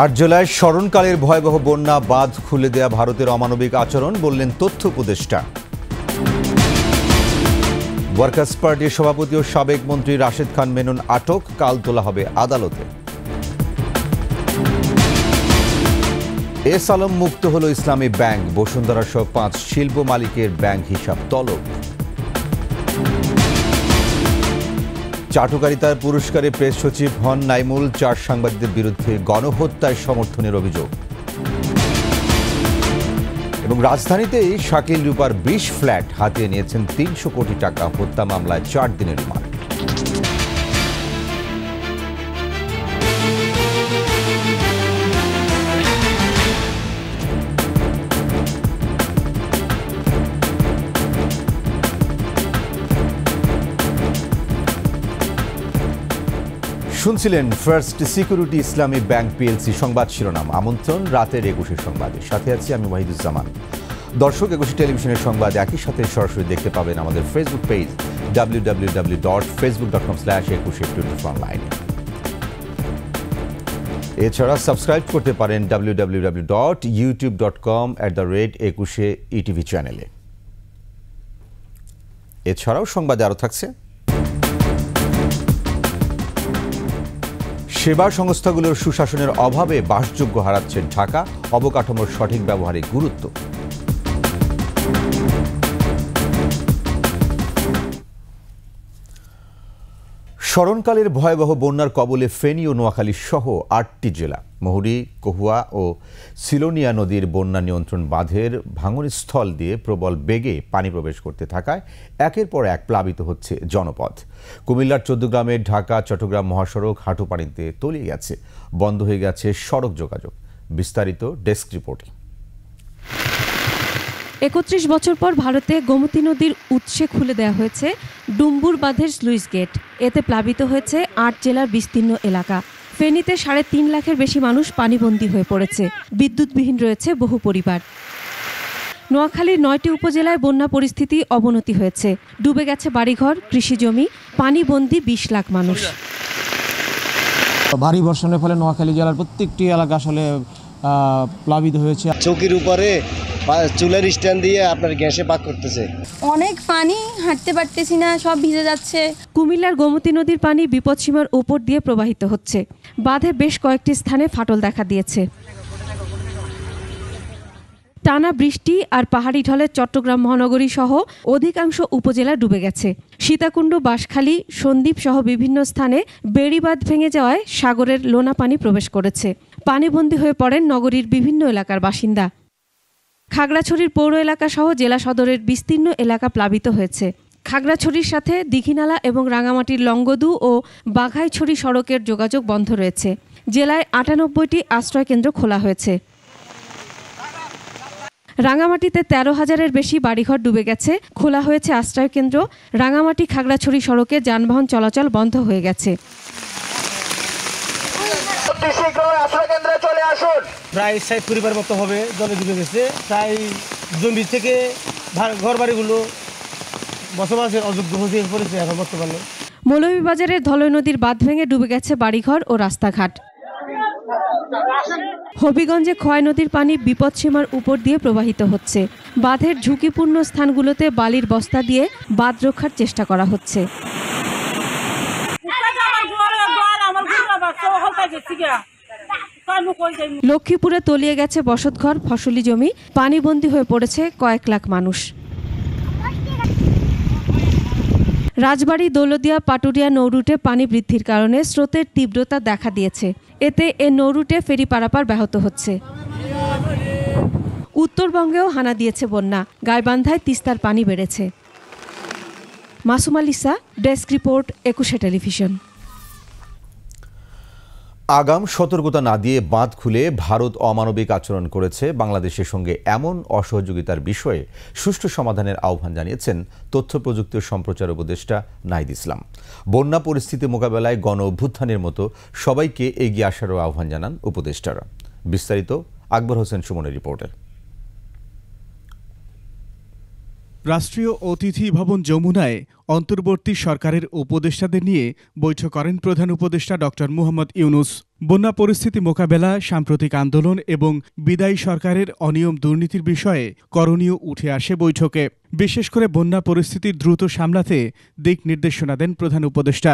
আট জেলায় স্মরণকালের ভয়াবহ বন্যা, বাঁধ খুলে দেয়া ভারতের অমানবিক আচরণ বললেন তথ্য উপদেষ্টা। ওয়ার্কার্স পার্টির সভাপতি ও সাবেক মন্ত্রী রাশেদ খান মেনন আটক, কাল তোলা হবে আদালতে। এস আলম মুক্ত হল ইসলামী ব্যাংক, বসুন্ধরা সহ 5 শিল্প মালিকের ব্যাংক হিসাব তলব। চাটুকারিতার পুরস্কারে প্রেস সচিব হন নাইমুল, 4 সাংবাদিকদের বিরুদ্ধে গণহত্যায় সমর্থনের অভিযোগ। এবং রাজধানীতেই শাকিল রূপার 20 ফ্ল্যাট হাতিয়ে নিয়েছেন 300 কোটি টাকা, হত্যা মামলায় 4 দিনের রিমান্ড। শুনছিলেন ফার্স্ট সিকিউরিটি ইসলামী ব্যাংক পিএলসি সংবাদ শিরোনাম। আমন্ত্রণ রাতের 21 সংবাদে, সাথে আছি আমি ওয়াহিদুজ্জামান। দর্শক, 21 টেলিভিশনের সংবাদ একই সাথে সরাসরি দেখতে পাবেন আমাদের ফেসবুক পেজ www.facebook.com/21 এছাড়া সাবস্ক্রাইব করতে পারেন www.youtube.com/21etv চ্যানেলে। এছাড়াও সংবাদে আরও থাকছে, সেবা সংস্থাগুলোর সুশাসনের অভাবে বাসযোগ্য হারাচ্ছে ঢাকা, অবকাঠামোর সঠিক ব্যবহারে গুরুত্ব। স্মরণকালের ভয়াবহ বন্যার কবলে ফেনী ও নোয়াখালী সহ 8টি জেলা। মহুরী, কহুয়া ও সিলোনিয়া নদীর বন্যা নিয়ন্ত্রণ বাঁধের ভাঙনস্থল দিয়ে প্রবল বেগে পানি প্রবেশ করতে থাকায় একের পর এক প্লাবিত হচ্ছে জনপদ। কুমিল্লার 14 গ্রামের ঢাকা চট্টগ্রাম মহাসড়ক হাঁটু পানিতে তলিয়ে গেছে, বন্ধ হয়ে গেছে সড়ক যোগাযোগ। বিস্তারিত ডেস্ক রিপোর্টে। 31 বছর পর ভারতে গোমতী নদীর উৎসে খুলে দেওয়া হয়েছে ডুম্বুর বাঁধের স্লুইস গেট। এতে প্লাবিত হয়েছে 8 জেলার বিস্তীর্ণ এলাকা। ফেনীতে 3.5 লাখের বেশি মানুষ পানিবন্দী হয়ে পড়েছে, বিদ্যুৎবিহীন রয়েছে বহু পরিবার। নোয়াখালীর 9টি উপজেলায় বন্যা পরিস্থিতি অবনতি হয়েছে, ডুবে গেছে বাড়িঘর, কৃষিজমি, পানিবন্দী 20 লাখ মানুষ। ভারী বর্ষণের ফলে নোয়াখালী জেলার প্রত্যেকটি এলাকা আসলে প্লাবিত হয়েছে। চৌকির উপরে চুলের স্ট্যান্ড দিয়ে আপনার গ্যাসে পাক করতেছে, অনেক পানি, হাঁটতে পারতেছি না, সব ভিজে যাচ্ছে। কুমিল্লার গোমতী নদীর পানি বিপদসীমার উপর দিয়ে প্রবাহিত হচ্ছে, বাঁধে বেশ কয়েকটি স্থানে ফাটল দেখা দিয়েছে। টানা বৃষ্টি আর পাহাড়ি ঢলে চট্টগ্রাম মহানগরী সহ অধিকাংশ উপজেলা ডুবে গেছে। সীতাকুণ্ড, বাঁশখালী, সন্দ্বীপ সহ বিভিন্ন স্থানে বেড়িবাঁধ ভেঙে যাওয়ায় সাগরের লোনা পানি প্রবেশ করেছে। পানিবন্দী হয়ে পড়েন নগরীর বিভিন্ন এলাকার বাসিন্দা। খাগড়াছড়ির পৌর এলাকা সহ জেলা সদরের বিস্তীর্ণ এলাকা প্লাবিত হয়েছে। খাগড়াছড়ির সাথে দীঘিনালা এবং রাঙামাটির লংগদু ও বাঘাইছড়ি সড়কের যোগাযোগ বন্ধ রয়েছে। জেলায় 98টি আশ্রয়কেন্দ্র খোলা হয়েছে। রাঙামাটিতে 13,000-এর বেশি বাড়িঘর ডুবে গেছে, খোলা হয়েছে আশ্রয়কেন্দ্র। রাঙামাটি খাগড়াছড়ি সড়কে যানবাহন চলাচল বন্ধ হয়ে গেছে। প্রায় 60 পরিবার মতো হবে জলে ডুবে গেছে। প্রায় জমি থেকে ঘর বাড়িগুলো বসবাসের অযোগ্য হয়ে পড়েছে এখন বর্তমানে। মৌলভীবাজারের ধলই নদীর বাঁধ ভেঙে ডুবে গেছে বাড়িঘর ও রাস্তাঘাট। হবিগঞ্জে খোয়াই নদীর পানি বিপদসীমার উপর দিয়ে প্রবাহিত হচ্ছে। বাঁধের ঝুঁকিপূর্ণ স্থানগুলোতে বালির বস্তা দিয়ে বাঁধ রক্ষার চেষ্টা করা হচ্ছে। লক্ষ্মীপুরে তলিয়ে গেছে বসতঘর, ফসলি জমি, পানিবন্দী হয়ে পড়েছে কয়েক লাখ মানুষ। রাজবাড়ী, দৌলতদিয়া, পাটুরিয়া নৌরুটে পানি বৃদ্ধির কারণে স্রোতের তীব্রতা দেখা দিয়েছে। এতে এ নৌরুটে ফেরি পারাপার ব্যাহত হচ্ছে। উত্তরবঙ্গেও হানা দিয়েছে বন্যা, গাইবান্ধায় তিস্তার পানি বেড়েছে। Masum আলিসা, desk report, 21 television. আগাম সতর্কতা না দিয়ে বাঁধ খুলে ভারত অমানবিক আচরণ করেছে, বাংলাদেশের সঙ্গে এমন অসহযোগিতার বিষয়ে সুষ্ঠু সমাধানের আহ্বান জানিয়েছেন তথ্য প্রযুক্তি ও সম্প্রচার উপদেষ্টা নাহিদ ইসলাম। বন্যা পরিস্থিতি মোকাবেলায় গণ অভ্যুত্থানের মতো সবাইকে এগিয়ে আসারও আহ্বান জানান উপদেষ্টারা। বিস্তারিত আকবর হোসেন সুমনের রিপোর্টে। রাষ্ট্রীয় অতিথি ভবন যমুনায় অন্তর্বর্তী সরকারের উপদেষ্টাদের নিয়ে বৈঠক করেন প্রধান উপদেষ্টা ডক্টর মুহাম্মদ ইউনূস। বন্যা পরিস্থিতি মোকাবেলা, সাম্প্রতিক আন্দোলন এবং বিদায়ী সরকারের অনিয়ম দুর্নীতির বিষয়ে করণীয় উঠে আসে বৈঠকে। বিশেষ করে বন্যা পরিস্থিতি দ্রুত সামলাতে দিক নির্দেশনা দেন প্রধান উপদেষ্টা।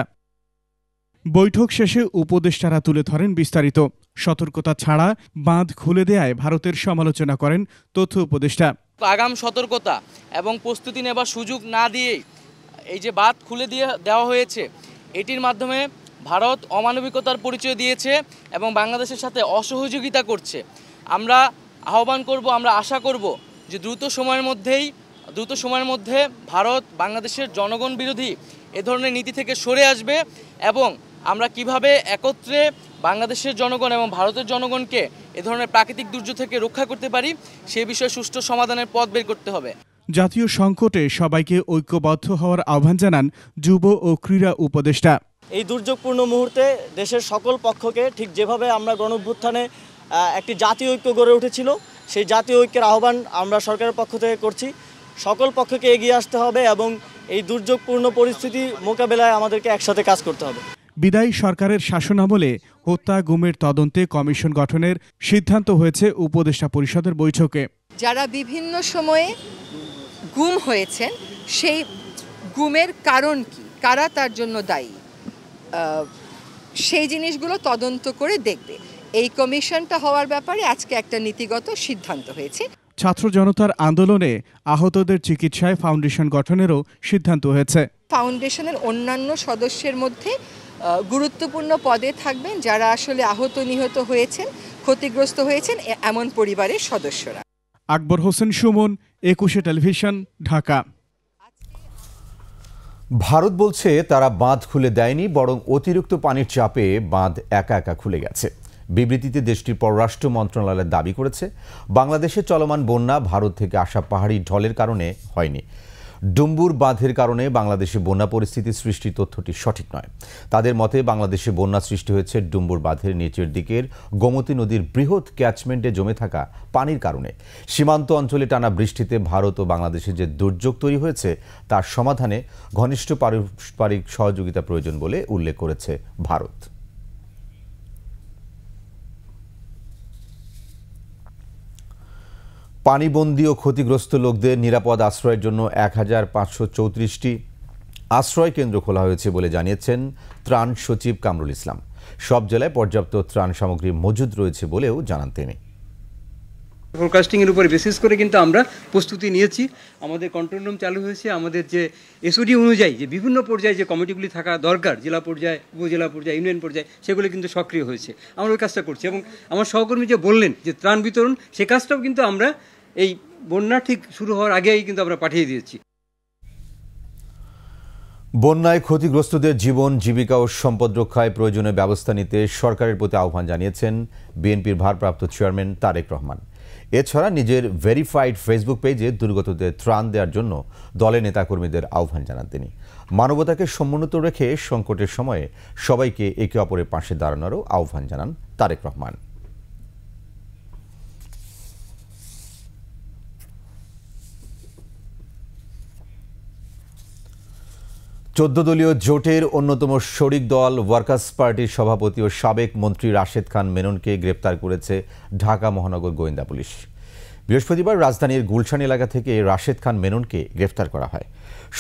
বৈঠক শেষে উপদেষ্টারা তুলে ধরেন বিস্তারিত। সতর্কতা ছাড়া বাঁধ খুলে দেয়ায় ভারতের সমালোচনা করেন তথ্য উপদেষ্টা। আগাম সতর্কতা এবং প্রস্তুতি নেবার সুযোগ না দিয়েই এই যে বাঁধ খুলে দেওয়া হয়েছে, এটির মাধ্যমে ভারত অমানবিকতার পরিচয় দিয়েছে এবং বাংলাদেশের সাথে অসহযোগিতা করছে। আমরা আহ্বান করব, আমরা আশা করব যে দ্রুত সময়ের মধ্যে ভারত বাংলাদেশের জনগণ বিরোধী এ ধরনের নীতি থেকে সরে আসবে এবং আমরা কিভাবে একত্রে বাংলাদেশের জনগণ এবং ভারতের জনগণকে এ ধরনের প্রাকৃতিক দুর্যোগ থেকে রক্ষা করতে পারি সে বিষয়ে সুষ্ঠু সমাধানের পথ বের করতে হবে। জাতীয় সংকটে সবাইকে ঐক্যবদ্ধ হওয়ার আহ্বান জানান যুব ও ক্রীড়া উপদেষ্টা। এই দুর্যোগপূর্ণ মুহূর্তে দেশের সকল পক্ষকে ঠিক যেভাবে আমরা গণঅভ্যুত্থানে একটি জাতীয় ঐক্য গড়ে উঠেছিল, সেই জাতীয় ঐক্যের আহ্বান আমরা সরকারের পক্ষ থেকে করছি। সকল পক্ষকে এগিয়ে আসতে হবে এবং এই দুর্যোগপূর্ণ পরিস্থিতি মোকাবেলায় আমাদেরকে একসাথে কাজ করতে হবে। বিদায়ী সরকারের শাসনামলে হত্যা গুমের তদন্তে কমিশন গঠনের সিদ্ধান্ত হয়েছে উপদেষ্টা পরিষদের বৈঠকে। যারা বিভিন্ন সময়ে গুম হয়েছেন সেই গুমের কারণ কি, কারা তার জন্য দায়ী, সেই জিনিসগুলো তদন্ত করে দেখবে। এই কমিশনটা হওয়ার ব্যাপারে আজকে একটা নীতিগত সিদ্ধান্ত হয়েছে। ছাত্র জনতার আন্দোলনে আহতদের চিকিৎসায় ফাউন্ডেশন গঠনেরও সিদ্ধান্ত হয়েছে। ফাউন্ডেশনের অন্যান্য সদস্যের মধ্যে গুরুত্বপূর্ণ পদে থাকবেন যারা আসলে আহত নিহত হয়েছেন, ক্ষতিগ্রস্ত হয়েছেন এমন পরিবারের সদস্যরা। আকবর হোসেন সুমন, 21 টেলিভিশন, ঢাকা। ভারত বলছে তারা বাঁধ খুলে দেয়নি, বরং অতিরিক্ত পানির চাপে বাঁধ একা একা খুলে গেছে। বিবৃতিতে দেশটির পররাষ্ট্র মন্ত্রণালয় দাবি করেছে, বাংলাদেশে চলমান বন্যা ভারত থেকে আসা পাহাড়ি ঢলের কারণে হয়নি। ডুম্বুর বাঁধের কারণে বাংলাদেশে বন্যা পরিস্থিতি সৃষ্টির তথ্যটি সঠিক নয়। তাদের মতে বাংলাদেশে বন্যা সৃষ্টি হয়েছে ডুম্বুর বাঁধের নিচের দিকের গোমতী নদীর বৃহৎ ক্যাচমেন্টে জমে থাকা পানির কারণে। সীমান্ত অঞ্চলে টানা বৃষ্টিতে ভারত ও বাংলাদেশে যে দুর্যোগ তৈরি হয়েছে তার সমাধানে ঘনিষ্ঠ পারস্পরিক সহযোগিতা প্রয়োজন বলে উল্লেখ করেছে ভারত। পানিবন্দী ও ক্ষতিগ্রস্ত লোকদের নিরাপদ আশ্রয়ের জন্য 1534টি আশ্রয় কেন্দ্র খোলা হয়েছে বলে জানিয়েছেন ত্রাণ সচিব কামরুল ইসলাম। সব জেলায় পর্যাপ্ত ত্রাণ সামগ্রী মজুদ রয়েছে বলেও জানান তিনি। ফোরকাস্টিংয়ের উপর বেসিস করে কিন্তু আমরা প্রস্তুতি নিয়েছি। আমাদের কন্ট্রোল রুম চালু হয়েছে। আমাদের যে এসওডি অনুযায়ী যে বিভিন্ন পর্যায়ে যে কমিটিগুলি থাকা দরকার, জেলা পর্যায়ে, উপজেলা পর্যায়ে, ইউনিয়ন পর্যায়ে, সেগুলো কিন্তু সক্রিয় হয়েছে। আমরা ওই কাজটা করছি এবং আমার সহকর্মী যে বললেন যে ত্রাণ বিতরণ, সে কাজটাও কিন্তু আমরা এই বন্যা ঠিক শুরু হওয়ার আগেই কিন্তু আমরা পাঠিয়ে দিয়েছি। বন্যায় ক্ষতিগ্রস্তদের জীবন, জীবিকা ও সম্পদ রক্ষায় প্রয়োজনীয় ব্যবস্থা নিতে সরকারের প্রতি আহ্বান জানিয়েছেন বিএনপির ভারপ্রাপ্ত চেয়ারম্যান তারেক রহমান। এছাড়া নিজের ভেরিফাইড ফেসবুক পেজে দুর্গতদের ত্রাণ দেওয়ার জন্য দলের নেতাকর্মীদের আহ্বান জানান তিনি। মানবতাকে সমুন্নত রেখে সংকটের সময়ে সবাইকে একে অপরের পাশে দাঁড়ানোরও আহ্বান জানান তারেক রহমান। 14 দলীয় জোটের অন্যতম শরিক দল ওয়ার্কার্স পার্টির সভাপতি ও সাবেক মন্ত্রী রাশেদ খান মেননকে গ্রেপ্তার করেছে ঢাকা মহানগর গোয়েন্দা পুলিশ। বৃহস্পতিবার রাজধানীর গুলশান এলাকা থেকে রাশেদ খান মেননকে গ্রেফতার করা হয়।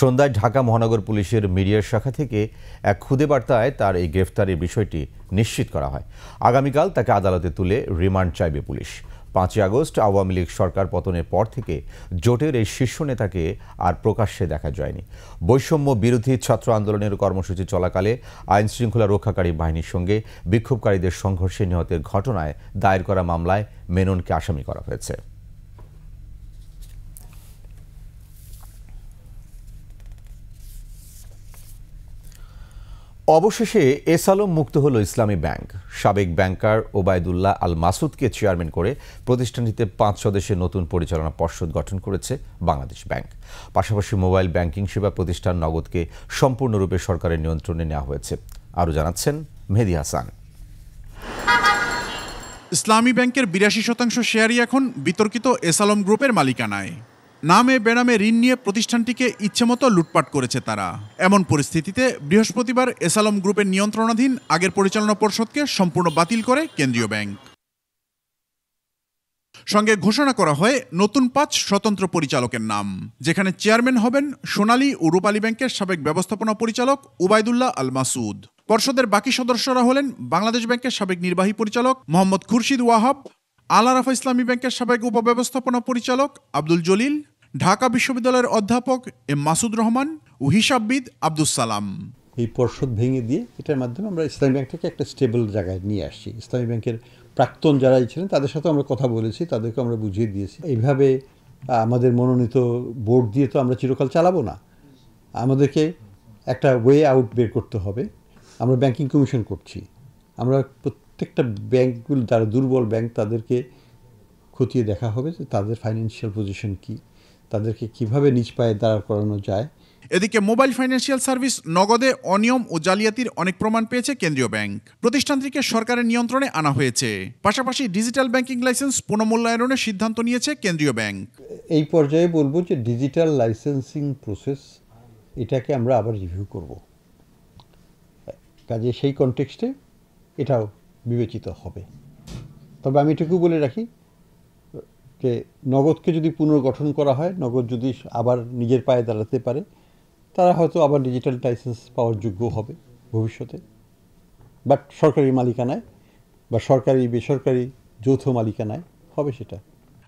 সন্ধ্যায় ঢাকা মহানগর পুলিশের মিডিয়ার শাখা থেকে এক খুদে বার্তায় তার এই গ্রেফতারের বিষয়টি নিশ্চিত করা হয়। আগামীকাল তাকে আদালতে তুলে রিমান্ড চাইবে পুলিশ। 5 আগস্ট আওয়ামী লীগ সরকার পতনের পর থেকে জোটের এই শীর্ষ নেতাকে আর প্রকাশ্যে দেখা যায়নি। বৈষম্য বিরোধী ছাত্র আন্দোলনের কর্মসূচি চলাকালে আইন শৃঙ্খলা রক্ষাকারী বাহিনীর সঙ্গে বিক্ষোভকারীদের সংঘর্ষে নিহতের ঘটনায় দায়ের করা মামলায় মেননকে আসামি করা হয়েছে। অবশেষে এস আলম মুক্ত হল ইসলামী ব্যাংক। সাবেক ব্যাংকার ওবায়দুল্লাহ আল মাসুদকে চেয়ারম্যান করে প্রতিষ্ঠানটিতে 5 সদস্যের নতুন পরিচালনা পর্ষদ গঠন করেছে বাংলাদেশ ব্যাংক। পাশাপাশি মোবাইল ব্যাংকিং সেবা প্রতিষ্ঠান নগদকে সম্পূর্ণরূপে সরকারের নিয়ন্ত্রণে নেওয়া হয়েছে। আরও জানাচ্ছেন মেহেদী হাসান। ইসলামী ব্যাংকের 82% শেয়ারই এখন বিতর্কিত এস আলম গ্রুপের মালিকানায়। নামে বেনামে ঋণ নিয়ে প্রতিষ্ঠানটিকে ইচ্ছেমতো লুটপাট করেছে তারা। এমন পরিস্থিতিতে বৃহস্পতিবার এসালম গ্রুপের নিয়ন্ত্রণাধীন আগের পরিচালনা পর্ষদকে সম্পূর্ণ বাতিল করে কেন্দ্রীয় ব্যাংক। সঙ্গে ঘোষণা করা হয় নতুন 5 স্বতন্ত্র পরিচালকের নাম, যেখানে চেয়ারম্যান হবেন সোনালী ও রূপালী ব্যাংকের সাবেক ব্যবস্থাপনা পরিচালক উবাইদুল্লাহ আল মাসুদ। পর্ষদের বাকি সদস্যরা হলেন বাংলাদেশ ব্যাংকের সাবেক নির্বাহী পরিচালক মোহাম্মদ খুরশিদ ওয়াহাব, আল আরাফা ইসলামী ব্যাংকের সাবেক উপব্যবস্থাপনা পরিচালক আব্দুল জলিল, ঢাকা বিশ্ববিদ্যালয়ের অধ্যাপক এম মাসুদ রহমান ও হিসাববিদ আব্দুস সালাম। এই পর্ষদ ভেঙে দিয়ে এটার মাধ্যমে আমরা ইসলামী ব্যাংকটাকে একটা স্টেবল জায়গায় নিয়ে আসছি। ইসলামী ব্যাংকের প্রাক্তন যারা ছিলেন তাদের সাথে আমরা কথা বলেছি, তাদেরকে আমরা বুঝিয়ে দিয়েছি এইভাবে আমাদের মনোনীত বোর্ড দিয়ে তো আমরা চিরকাল চালাবো না, আমাদেরকে একটা ওয়ে আউট বের করতে হবে। আমরা ব্যাংকিং কমিশন করছি, আমরা প্রত্যেকটা ব্যাংকগুলো যারা দুর্বল ব্যাংক তাদেরকে খতিয়ে দেখা হবে যে তাদের ফাইন্যান্সিয়াল পজিশন কি, তাদেরকে কিভাবে নিজ পায়ে দাঁড় করানো যায়। এদিকে মোবাইল ফাইন্যান্সিয়াল সার্ভিস নগদে অনিয়ম ও জালিয়াতির অনেক প্রমাণ পেয়েছে কেন্দ্রীয় ব্যাংক। প্রতিষ্ঠানটিকে সরকারের নিয়ন্ত্রণে আনা হয়েছে। পাশাপাশি ডিজিটাল ব্যাংকিং লাইসেন্স পুনর্মূল্যায়নের সিদ্ধান্ত নিয়েছে কেন্দ্রীয় ব্যাংক। এই পর্যায়ে বলবো যে ডিজিটাল লাইসেন্সিং প্রসেস এটাকে আমরা আবার রিভিউ করব, কাজে সেই কনটেক্সটে এটাও বিবেচিত হবে। তবে আমি এটুকু বলে রাখি যে নগদকে যদি পুনর্গঠন করা হয়, নগদ যদি আবার নিজের পায়ে দাঁড়াতে পারে, তারা হয়তো আবার ডিজিটাল লাইসেন্স পাওয়ার যোগ্য হবে ভবিষ্যতে, বাট সরকারি মালিকানায় বা সরকারি বেসরকারি যৌথ মালিকানায় হবে সেটা।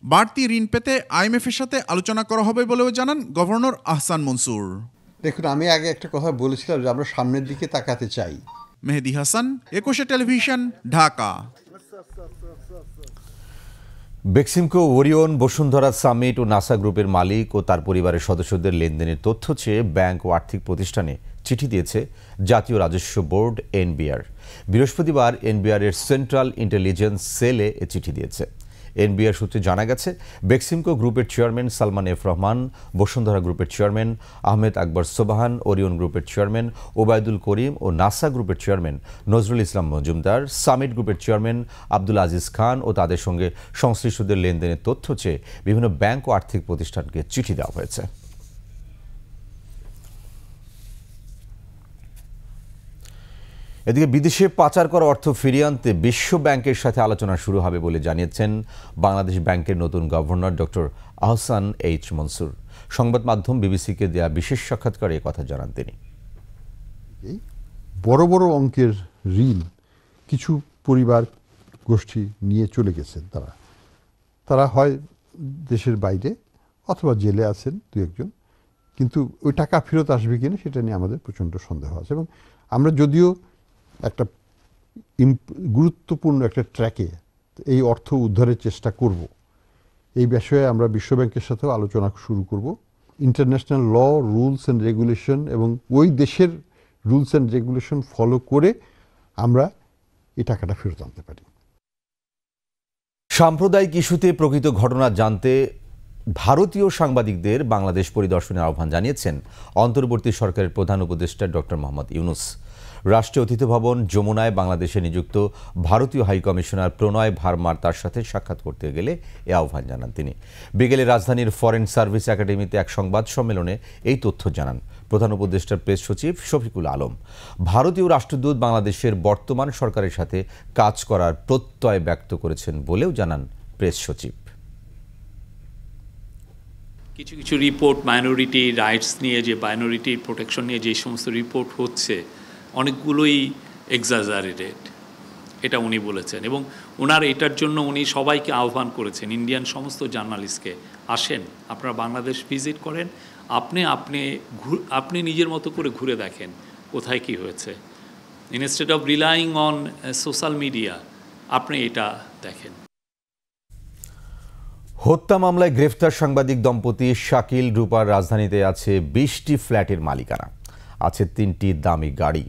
বাড়তি ঋণ পেতে আইএমএফের সাথে আলোচনা করা হবে বলেও জানান গভর্নর আহসান মনসুর। দেখুন, আমি আগে একটা কথা বলেছিলাম যে আমরা সামনের দিকে তাকাতে চাই। মেহেদি হাসান, 21 টেলিভিশন, ঢাকা। বেক্সিমকো, ওরিয়ন, বসুন্ধরা সামিট ও নাসা গ্রুপের মালিক ও তার পরিবারের সদস্যদের লেনদেনের তথ্য চেয়ে ব্যাংক ও আর্থিক প্রতিষ্ঠানে চিঠি দিয়েছে জাতীয় রাজস্ব বোর্ড এনবিআর। বৃহস্পতিবার এনবিআর এর সেন্ট্রাল ইন্টেলিজেন্স সেলে এ চিঠি দিয়েছে। এনবিআর সূত্রে জানা গেছে, বেক্সিমকো গ্রুপের চেয়ারম্যান সালমান এফ রহমান, বসুন্ধরা গ্রুপের চেয়ারম্যান আহমেদ আকবর সোবাহান, ওরিয়ন গ্রুপের চেয়ারম্যান ওবায়দুল করিম ও নাসা গ্রুপের চেয়ারম্যান নজরুল ইসলাম মজুমদার, সামিট গ্রুপের চেয়ারম্যান আব্দুল আজিজ খান ও তাদের সঙ্গে সংশ্লিষ্টদের লেনদেনের তথ্য চেয়ে বিভিন্ন ব্যাংক ও আর্থিক প্রতিষ্ঠানকে চিঠি দেওয়া হয়েছে। এদিকে বিদেশে পাচার করা অর্থ ফিরিয়ে আনতে বিশ্ব ব্যাংকের সাথে আলোচনা শুরু হবে বলে জানিয়েছেন বাংলাদেশ ব্যাংকের নতুন governor doctor Ahsan H Mansur. সংবাদ মাধ্যম বিবিসিকে দেয়া বিশেষ সাক্ষাৎকারে কথা জানান তিনি। বড় বড় অঙ্কের ঋণ কিছু পরিবার গোষ্ঠী নিয়ে চলে গেছেন, তারা হয় দেশের বাইরে অথবা জেলে আছেন দু একজন, কিন্তু ওই টাকা ফেরত আসবে কিনা সেটা নিয়ে আমাদের প্রচণ্ড সন্দেহ আছে। এবং আমরা যদিও একটা গুরুত্বপূর্ণ একটা ট্র্যাকে এই অর্থ উদ্ধারের চেষ্টা করব, এই বিষয়ে আমরা বিশ্বব্যাংকের সাথেও আলোচনা শুরু করব। International law, rules and regulation এবং ওই দেশের রুলস অ্যান্ড রেগুলেশন ফলো করে আমরা এই টাকাটা ফেরত আনতে পারি। সাম্প্রদায়িক ইস্যুতে প্রকৃত ঘটনা জানতে ভারতীয় সাংবাদিকদের বাংলাদেশ পরিদর্শনের আহ্বান জানিয়েছেন অন্তর্বর্তী সরকারের প্রধান উপদেষ্টা ডক্টর মোহাম্মদ ইউনুস। রাষ্ট্রীয় অতিথি ভবন যমুনায় বাংলাদেশে নিযুক্ত ভারতীয় হাইকমিশনার প্রণয় ভার্মার তার সাথে সাক্ষাৎ করতে গেলে এ আহ্বান জানান তিনি। বিকেলে রাজধানীর ফরেন সার্ভিস একাডেমিতে এক সংবাদ সম্মেলনে এই তথ্য জানান প্রধান উপদেষ্টার প্রেস সচিব শফিকুল আলম। ভারতীয় রাষ্ট্রদূত বাংলাদেশের বর্তমান সরকারের সাথে কাজ করার প্রত্যয় ব্যক্ত করেছেন বলেও জানান প্রেস সচিব। কিছু কিছু রিপোর্ট মাইনরিটি রাইটস নিয়ে, যে মাইনরিটি প্রোটেকশন নিয়ে যে সমস্ত রিপোর্ট হচ্ছে অনেকগুলোই এক্সাজারেটেড, এটা উনি বলেছেন। এবং ওনার এটার জন্য উনি সবাইকে আহ্বান করেছেন, ইন্ডিয়ান সমস্ত জার্নালিস্টকে, আসেন আপনারা বাংলাদেশ ভিজিট করেন, আপনি নিজের মতো করে ঘুরে দেখেন কোথায় কি হয়েছে, instead of relying on social media আপনি এটা দেখেন। হত্যা মামলায় গ্রেফতার সাংবাদিক দম্পতি শাকিল রূপার রাজধানীতে আছে 20টি ফ্ল্যাটের মালিকানা, আছে 3টি দামি গাড়ি।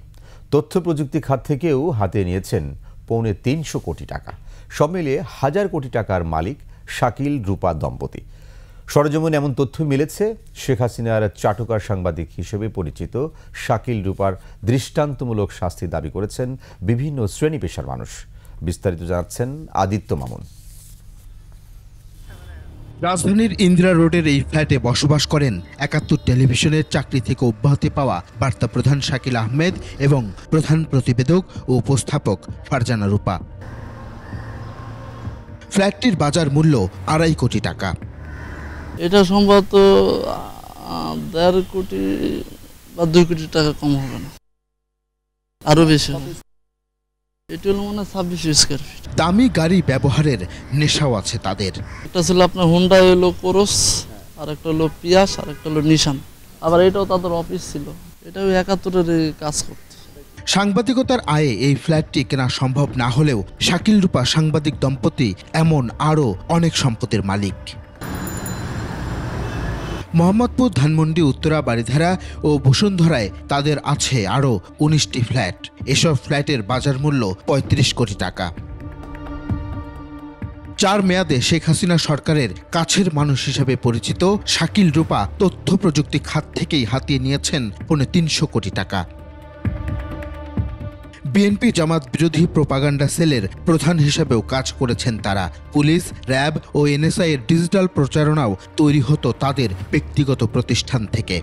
তথ্য প্রযুক্তি খাত থেকেও হাতে নিয়েছেন $325 কোটি টাকা। সব মিলিয়ে 1000 কোটি টাকার মালিক শাকিল রূপা দম্পতি। সরেজমিনে এমন তথ্য মিলেছে, শেখ হাসিনার চাটুকার সাংবাদিক হিসেবে পরিচিত শাকিল রূপার দৃষ্টান্তমূলক শাস্তি দাবি করেছেন বিভিন্ন শ্রেণী পেশার মানুষ। বিস্তারিত জানাচ্ছেন আদিত্য মামুন। রাজধানীর ইন্দিরা রোডের এই ফ্ল্যাটে বসবাস করেন ৭১ টেলিভিশনের চাকরি থেকে অব্যাহতি পাওয়া বার্তা প্রধান শাকিল আহমেদ এবং প্রধান প্রতিবেদক ও উপস্থাপক ফারজানা রূপা। ফ্ল্যাটটির বাজার মূল্য ২.৫ কোটি টাকা। এটা সম্ভবত ১.৫ কোটি বা ২ কোটি টাকা কম হবে না, আরো বেশি হবে। এটা হলো মানে ২৬ স্কয়ার ফিট। দামি গাড়ি ব্যবহারের নেশাও আছে তাদের। একটা ছিল আপনার হুন্ডা হলো কোরস, আর একটা হলো পিয়াস, আর একটা হলো নিশান। আবার এটাও তাদের অফিস ছিল, এটাও ৭১-এর কাজ করত। সাংবাদিকতার আয়ে এই ফ্ল্যাটটি কেনা সম্ভব না হলেও শাকিল রূপা সাংবাদিক দম্পতি এমন আরও অনেক সম্পত্তির মালিক। মোহাম্মদপুর, ধানমন্ডি, উত্তরা, বারিধারা ও বসুন্ধরায় তাদের আছে আরও ১৯টি ফ্ল্যাট। এসব ফ্ল্যাটের বাজার মূল্য ৩৫ কোটি টাকা। ৪ মেয়াদে শেখ হাসিনা সরকারের কাছের মানুষ হিসেবে পরিচিত শাকিল রূপা তথ্য প্রযুক্তি খাত থেকেই হাতিয়ে নিয়েছেন পৌনে ৩০০ কোটি টাকা। বিএনপি জামাত বিরোধী প্রোপাগান্ডা সেলের প্রধান হিসেবেও কাজ করেছেন তারা। পুলিশ, র্যাব ও এনএসআই এর ডিজিটাল প্রচারণাও তৈরি হতো তাদের ব্যক্তিগত প্রতিষ্ঠান থেকে।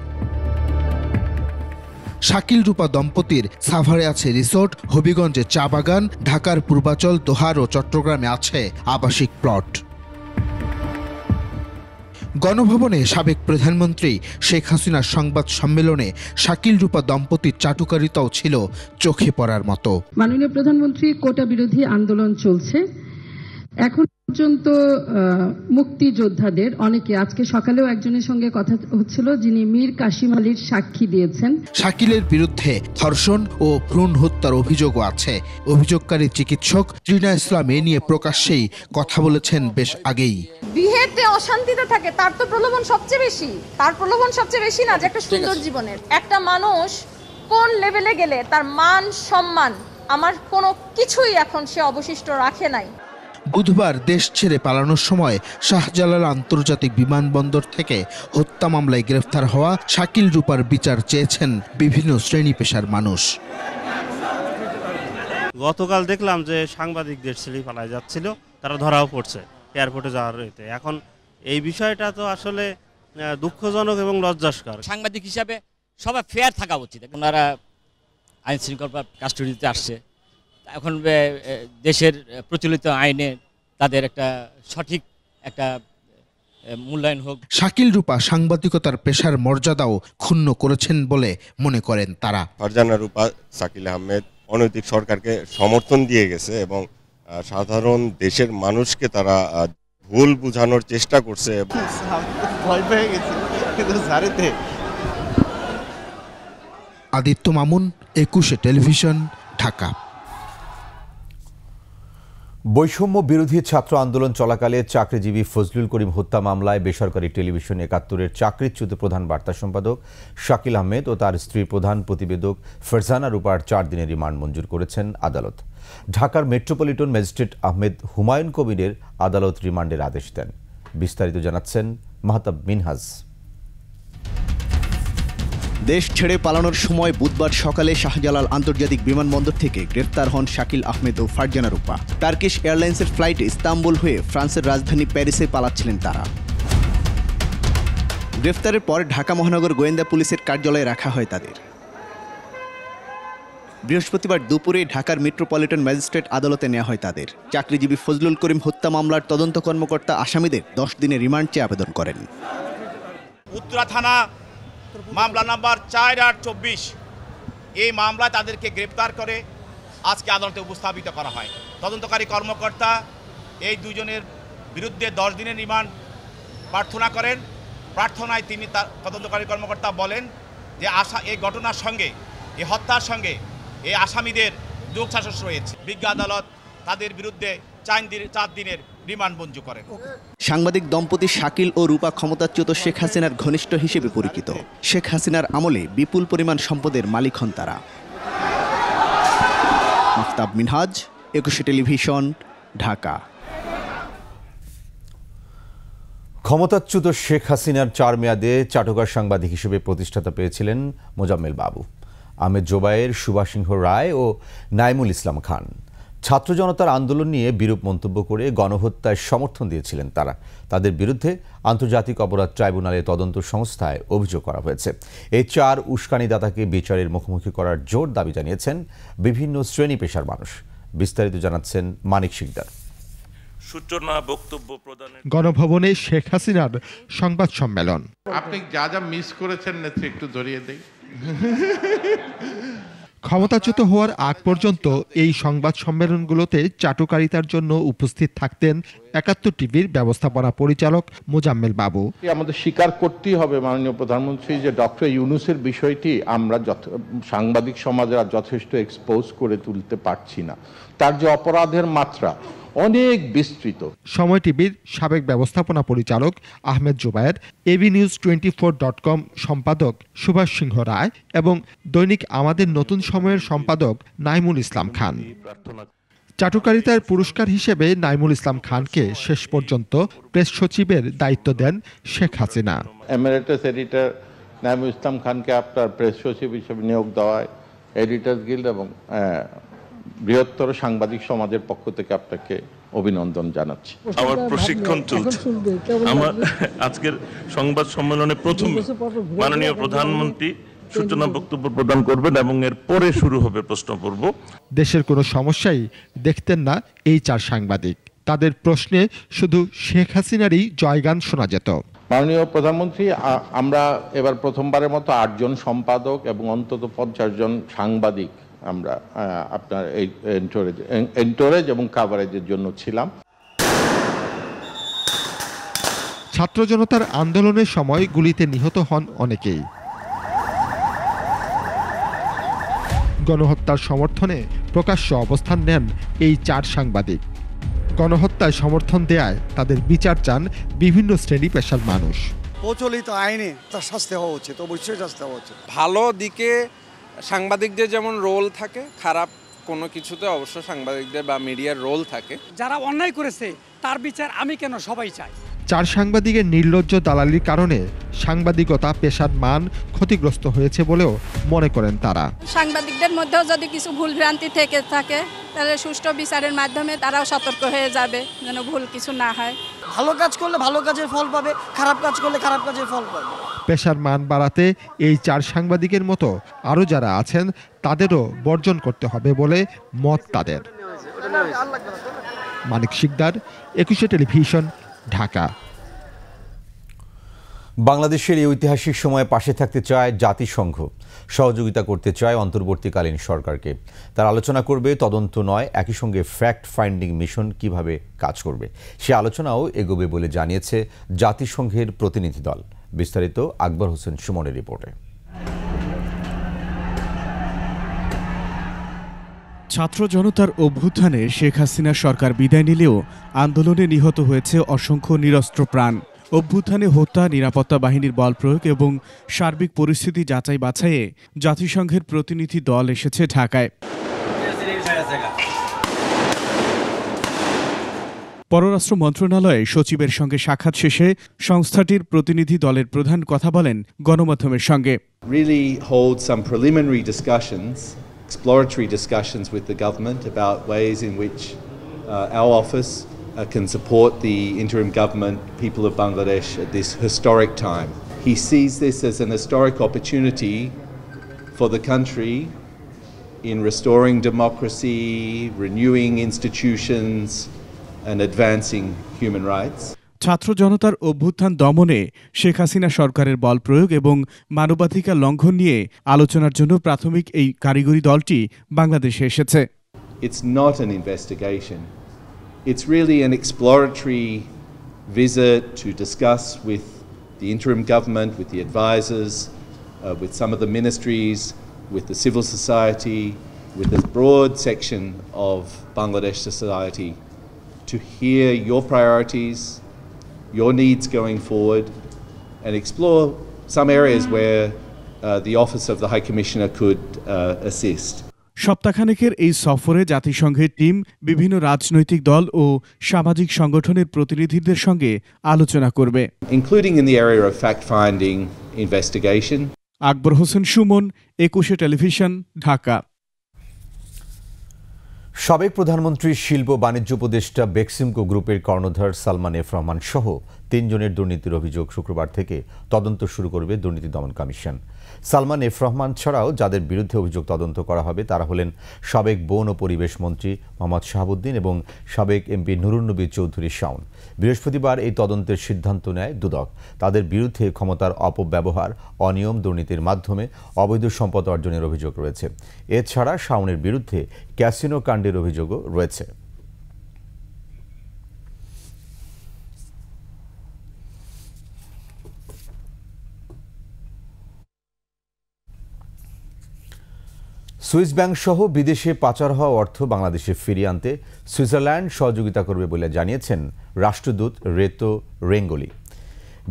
শাকিল রূপা দম্পতির সাভারে আছে রিসোর্ট, হবিগঞ্জে চা বাগান, ঢাকার পূর্বাচল, দোহার ও চট্টগ্রামে আছে আবাসিক প্লট। গণভবনে সাবেক প্রধানমন্ত্রী শেখ হাসিনার সংবাদ সম্মেলনে শাকিল রূপা দম্পতির চাটুকারিতাও ছিল চোখে পড়ার মতো। মাননীয় প্রধানমন্ত্রী, কোটা বিরোধী আন্দোলন চলছে এখন পর্যন্ত। মুক্তিযোদ্ধাদের অনেকে, আজকে সকালেও একজনের সঙ্গে কথা হচ্ছিল যিনি মীর কাসিম আলীর সাক্ষী দিয়েছেন। শাকিলের বিরুদ্ধে ধর্ষণ ও ভ্রূণ হত্যার অভিযোগও আছে। অভিযোগকারী চিকিৎসক রিনা ইসলাম এ নিয়ে প্রকাশ্যেই কথা বলেছেন বেশ আগেই। বিহেতে অশান্তিতে থাকে, তার তো প্রলোভন সবচেয়ে বেশি। তার প্রলোভন সবচেয়ে বেশি না যে একটা সুন্দর জীবনের। একটা মানুষ কোন লেভেলে গেলে তার মান সম্মান আমার কোনো কিছুই এখন সে অবশিষ্ট রাখে নাই। বুধবার দেশ ছেড়ে পালানোর সময় শাহজালাল আন্তর্জাতিক বিমানবন্দর থেকে হত্যা মামলায় গ্রেফতার হওয়া শাকিল রূপার বিচার চেয়েছেন বিভিন্ন শ্রেণী পেশার মানুষ। গতকাল দেখলাম যে সাংবাদিক দেশ ছেড়ে পালায় যাচ্ছিল, তারা ধরাও পড়ছে এয়ারপোর্টে যাওয়ার রইতে। এখন এই বিষয়টা তো আসলে দুঃখজনক এবং লজ্জাস্কর। সাংবাদিক হিসাবে সবাই ফেয়ার থাকা উচিত। ওনারা আইন শৃঙ্খলা কাস্টডিতে আসছে, এখন দেশের প্রচলিত আইনে তাদের একটা সঠিক একটা মূল্যায়ন হোক। শাকিল রূপা সাংবাদিকতার পেশার মর্যাদাও ক্ষুণ্ণ করেছেন বলে মনে করেন তারা। ফারজানা রূপা শাকিল আহমেদ অনৈতিক সরকারকে সমর্থন দিয়ে গেছে এবং সাধারণ দেশের মানুষকে তারা ভুল বোঝানোর চেষ্টা করছে। ভয় পেয়ে গেছি কিন্তু সারিতে। আদিত্য মামুন, ২১ টেলিভিশন, ঢাকা। বৈষম্য বিরোধী ছাত্র আন্দোলন চলাকালে চাকরিজীবী ফজলুল করিম হত্যা মামলায় বেসরকারি টেলিভিশন ৭১-এর চাকরিচ্যুত প্রধান বার্তা সম্পাদক শাকিল আহমেদ ও তার স্ত্রী প্রধান প্রতিবেদক ফারজানা রূপার ৪ দিনের রিমান্ড মঞ্জুর করেছেন আদালত। ঢাকার মেট্রোপলিটন ম্যাজিস্ট্রেট আহমেদ হুমায়ুন কবিরের আদালত রিমান্ডের আদেশ দেন। বিস্তারিত জানাচ্ছেন মাহতাব মিনহাজ। দেশ ছেড়ে পালানোর সময় বুধবার সকালে শাহজালাল আন্তর্জাতিক বিমানবন্দর থেকে গ্রেফতার হন শাকিল আহমেদ ও ফারজানা রূপা। টার্কিশ এয়ারলাইন্সের ফ্লাইটে ইস্তাম্বুল হয়ে ফ্রান্সের রাজধানী প্যারিসে পালাচ্ছিলেন তারা। গ্রেফতারের পর ঢাকা মহানগর গোয়েন্দা পুলিশের কার্যালয়ে রাখা হয় তাদের। বৃহস্পতিবার দুপুরে ঢাকার মেট্রোপলিটন ম্যাজিস্ট্রেট আদালতে নেওয়া হয় তাদের। চাকরিজীবী ফজলুল করিম হত্যা মামলার তদন্ত কর্মকর্তা আসামিদের ১০ দিনের রিমান্ড চেয়ে আবেদন করেন। উত্তরা থানা মামলা নাম্বার ৪/২৪, এই মামলায় তাদেরকে গ্রেপ্তার করে আজকে আদালতে উপস্থাপিত করা হয়। তদন্তকারী কর্মকর্তা এই দুজনের বিরুদ্ধে ১০ দিনের রিমান্ড প্রার্থনা করেন। প্রার্থনায় তিনি তার তদন্তকারী কর্মকর্তা বলেন যে এই ঘটনার সঙ্গে, এই হত্যার সঙ্গে এই আসামিদের যোগসাজশ রয়েছে। বিজ্ঞ আদালত তাদের বিরুদ্ধে ৪ দিনের রিমান্ড মঞ্জুর করেন। সাংবাদিক দম্পতি শাকিল ও রূপা ক্ষমতাচ্যুত শেখ হাসিনার ঘনিষ্ঠ হিসেবে পরিচিত। শেখ হাসিনার আমলে বিপুল পরিমাণ সম্পদের মালিক হন তারা। মাহতাব মিনহাজ, ২১ টেলিভিশন, ঢাকা। ক্ষমতাচ্যুত শেখ হাসিনার ৪ মেয়াদে চাটুকার সাংবাদিক হিসেবে প্রতিষ্ঠাতা পেয়েছিলেন মোজাম্মেল বাবু, আহমেদ জোবায়ের, সুভাষ সিংহ রায় ও নাইমুল ইসলাম খান। ছাত্র জনতার আন্দোলন নিয়ে বিরূপ মন্তব্য করে গণহত্যায় সমর্থন দিয়েছিলেন তারা। তাদের বিরুদ্ধে আন্তর্জাতিক অপরাধ ট্রাইব্যুনালের তদন্ত সংস্থায় অভিযোগ করা হয়েছে। এই 4 উস্কানিদাতাকে বিচারের মুখোমুখি করার জোর দাবি জানিয়েছেন বিভিন্ন শ্রেণী পেশার মানুষ। বিস্তারিত জানাচ্ছেন মানিক শিকদার। সূচনা বক্তব্য প্রদানের গণভবনে শেখ হাসিনার সংবাদ সম্মেলন। আপনি যা যা মিস করেছেন নেত্রী একটু ধরিয়ে দেই। ক্ষমতাচ্যুত হওয়ার আগ পর্যন্ত এই সংবাদ সম্মেলনগুলোতে চাটুকারিতার জন্য উপস্থিত থাকতেন ৭১ টিভির ব্যবস্থাপনা পরিচালক মোজাম্মেল বাবু। আমাদের স্বীকার করতেই হবে মাননীয় প্রধানমন্ত্রী যে ডক্টর ইউনূসের বিষয়টি আমরা সাংবাদিক সমাজের যথেষ্ট এক্সপোজ করে তুলতে পারছি না। তার যে অপরাধের মাত্রা অনেক বিস্তৃত। সময় টিভির সাবেক ব্যবস্থাপনা পরিচালক আহমেদ জুবায়ের, abnews24.com সম্পাদক সুভাষ সিংহ রায় এবং দৈনিক আমাদের নতুন সময়ের সম্পাদক নাইমুল ইসলাম খান। চাটুকারিতার পুরস্কার হিসেবে নাইমুল ইসলাম খানকে শেষ পর্যন্ত প্রেস সচিবের দায়িত্ব দেন শেখ হাসিনা। এমিরেটাস এডিটর নাইমুল ইসলাম খানকে আপনার প্রেস সচিব হিসেবে নিয়োগ দেওয়ায় এডিটর্স গিল্ড এবং বৃহত্তর সাংবাদিক সমাজের পক্ষ থেকে আপনাকে অভিনন্দন জানাচ্ছি। আমার প্রশিক্ষণ চলছে। আমার আজকের সংবাদ সম্মেলনে প্রথম মাননীয় প্রধানমন্ত্রী সূচনা বক্তব্য প্রদান করবেন এবং এর পরে শুরু হবে প্রশ্ন পর্ব। দেশের কোনো সমস্যাই দেখতেন না এই 4 সাংবাদিক। তাদের প্রশ্নে শুধু শেখ হাসিনারই জয়গান শোনা যেত। মাননীয় প্রধানমন্ত্রী, আমরা এবার প্রথমবারের মতো 8 জন সম্পাদক এবং অন্তত 50 জন সাংবাদিক আমরা আপনার এই এন্টোরেজ এবং কাভারেজের জন্য ছিলাম। ছাত্র জনতার আন্দোলনের সময় গুলিতে নিহত হন অনেকেই। গণহত্যার সমর্থনে প্রকাশ্য অবস্থান নেন এই 4 সাংবাদিক। গণহত্যায় সমর্থন দেয়ায় তাদের বিচার চান বিভিন্ন শ্রেণী পেশার মানুষ। প্রচলিত আইনে তার শাস্তি হওয়া উচিত, অবশ্যই শাস্তি হওয়া উচিত। ভালো দিকে সাংবাদিকদের যেমন রোল থাকে, খারাপ কোনো কিছুতে অবশ্য সাংবাদিকদের বা মিডিয়ার রোল থাকে। যারা অন্যায় করেছে তার বিচার আমি কেন, সবাই চাই। 4 সাংবাদিকের নির্লজ্জ দালালির কারণে সাংবাদিকতা পেশার মান ক্ষতিগ্রস্ত হয়েছে বলেও মনে করেন তারা। সাংবাদিকদের মধ্যেও যদি কিছু ভুল ভ্রান্তি থেকে থাকে তাহলে সুষ্ঠু বিচারের মাধ্যমে তারাও সতর্ক হয়ে যাবে যেন ভুল কিছু না হয়। ভালো কাজ করলে ভালো কাজের ফল পাবে, খারাপ কাজ করলে খারাপ কাজের ফল পাবে। পেশার মান বাড়াতে এই 4 সাংবাদিকের মতো আরও যারা আছেন তাদেরও বর্জন করতে হবে বলে মত তাদের। মানিক শিকদার, 21 টেলিভিশন, ঢাকা। বাংলাদেশের এই ঐতিহাসিক সময়ে পাশে থাকতে চায় জাতিসংঘ, সহযোগিতা করতে চায় অন্তর্বর্তীকালীন সরকারকে। তার আলোচনা করবে তদন্ত নয়, একই সঙ্গে ফ্যাক্ট ফাইন্ডিং মিশন কিভাবে কাজ করবে সে আলোচনাও এগোবে বলে জানিয়েছে জাতিসংঘের প্রতিনিধি দল। বিস্তারিত আকবর হোসেন সুমনের রিপোর্টে। ছাত্র জনতার অভ্যুত্থানে শেখ হাসিনা সরকার বিদায় নিলেও আন্দোলনে নিহত হয়েছে অসংখ্য নিরস্ত্র প্রাণ। অভ্যুত্থানে হত্যা, নিরাপত্তা বাহিনীর বল প্রয়োগ এবং সার্বিক পরিস্থিতি যাচাই বাছাইয়ে জাতিসংঘের প্রতিনিধি দল এসেছে ঢাকায়। পররাষ্ট্র মন্ত্রণালয়ে সচিবের সঙ্গে সাক্ষাৎ শেষে সংস্থাটির প্রতিনিধি দলের প্রধান কথা বলেন গণমাধ্যমের সঙ্গে। Really hold some preliminary discussions, exploratory discussions with the government about ways in which our office can support the interim government, people of Bangladesh at this historic time. He sees this as an historic opportunity for the country in restoring democracy, renewing institutions and advancing human rights. ছাত্র জনতার অভ্যুত্থান দমনে শেখ হাসিনা সরকারের বল প্রয়োগ এবং মানবাধিকার লঙ্ঘন নিয়ে আলোচনার জন্য প্রাথমিক এই কারিগরি দলটি বাংলাদেশে এসেছে। It's not an investigation. It's really an exploratory visit to discuss with the interim government, with the advisors, with some of the ministries, with the civil society, with a broad section of Bangladesh society to hear your priorities, your needs going forward, and explore some areas where the Office of the High Commissioner could assist. সপ্তাহখানেকের এই সফরে জাতিসংঘের team বিভিন্ন রাজনৈতিক দল ও সামাজিক সংগঠনের প্রতিনিধিদের সঙ্গে আলোচনা করবে, including in the area of fact-finding investigation. Akbar Hossain Suman, 21 television, Dhaka. সাবেক প্রধানমন্ত্রী শিল্প বাণিজ্য উপদেষ্টা বেক্সিমকো গ্রুপের কর্ণধার সালমান এফ রহমান সহ 3 জনের দুর্নীতির অভিযোগ শুক্রবার থেকে তদন্ত শুরু করবে দুর্নীতি দমন কমিশন। সালমান এফ রহমান ছাড়াও যাদের বিরুদ্ধে অভিযোগ তদন্ত করা হবে তারা হলেন সাবেক বন ও পরিবেশ মন্ত্রী মোহাম্মদ শাহাবুদ্দিন এবং সাবেক এমপি নুরুন্নবী চৌধুরী শাওন। বৃহস্পতিবার এই তদন্তের সিদ্ধান্ত নেয় দুদক। তাদের বিরুদ্ধে ক্ষমতার অপব্যবহার, অনিয়ম, দুর্নীতির মাধ্যমে অবৈধ সম্পদ অর্জনের অভিযোগ রয়েছে। এছাড়া শাওনের বিরুদ্ধে ক্যাসিনো কাণ্ডের অভিযোগও রয়েছে। সুইস ব্যাংক সহ বিদেশে পাচার হওয়া অর্থ বাংলাদেশে ফিরিয়ে আনতে সুইজারল্যান্ড সহযোগিতা করবে বলে জানিয়েছেন রাষ্ট্রদূত রেতো রেঙ্গলি।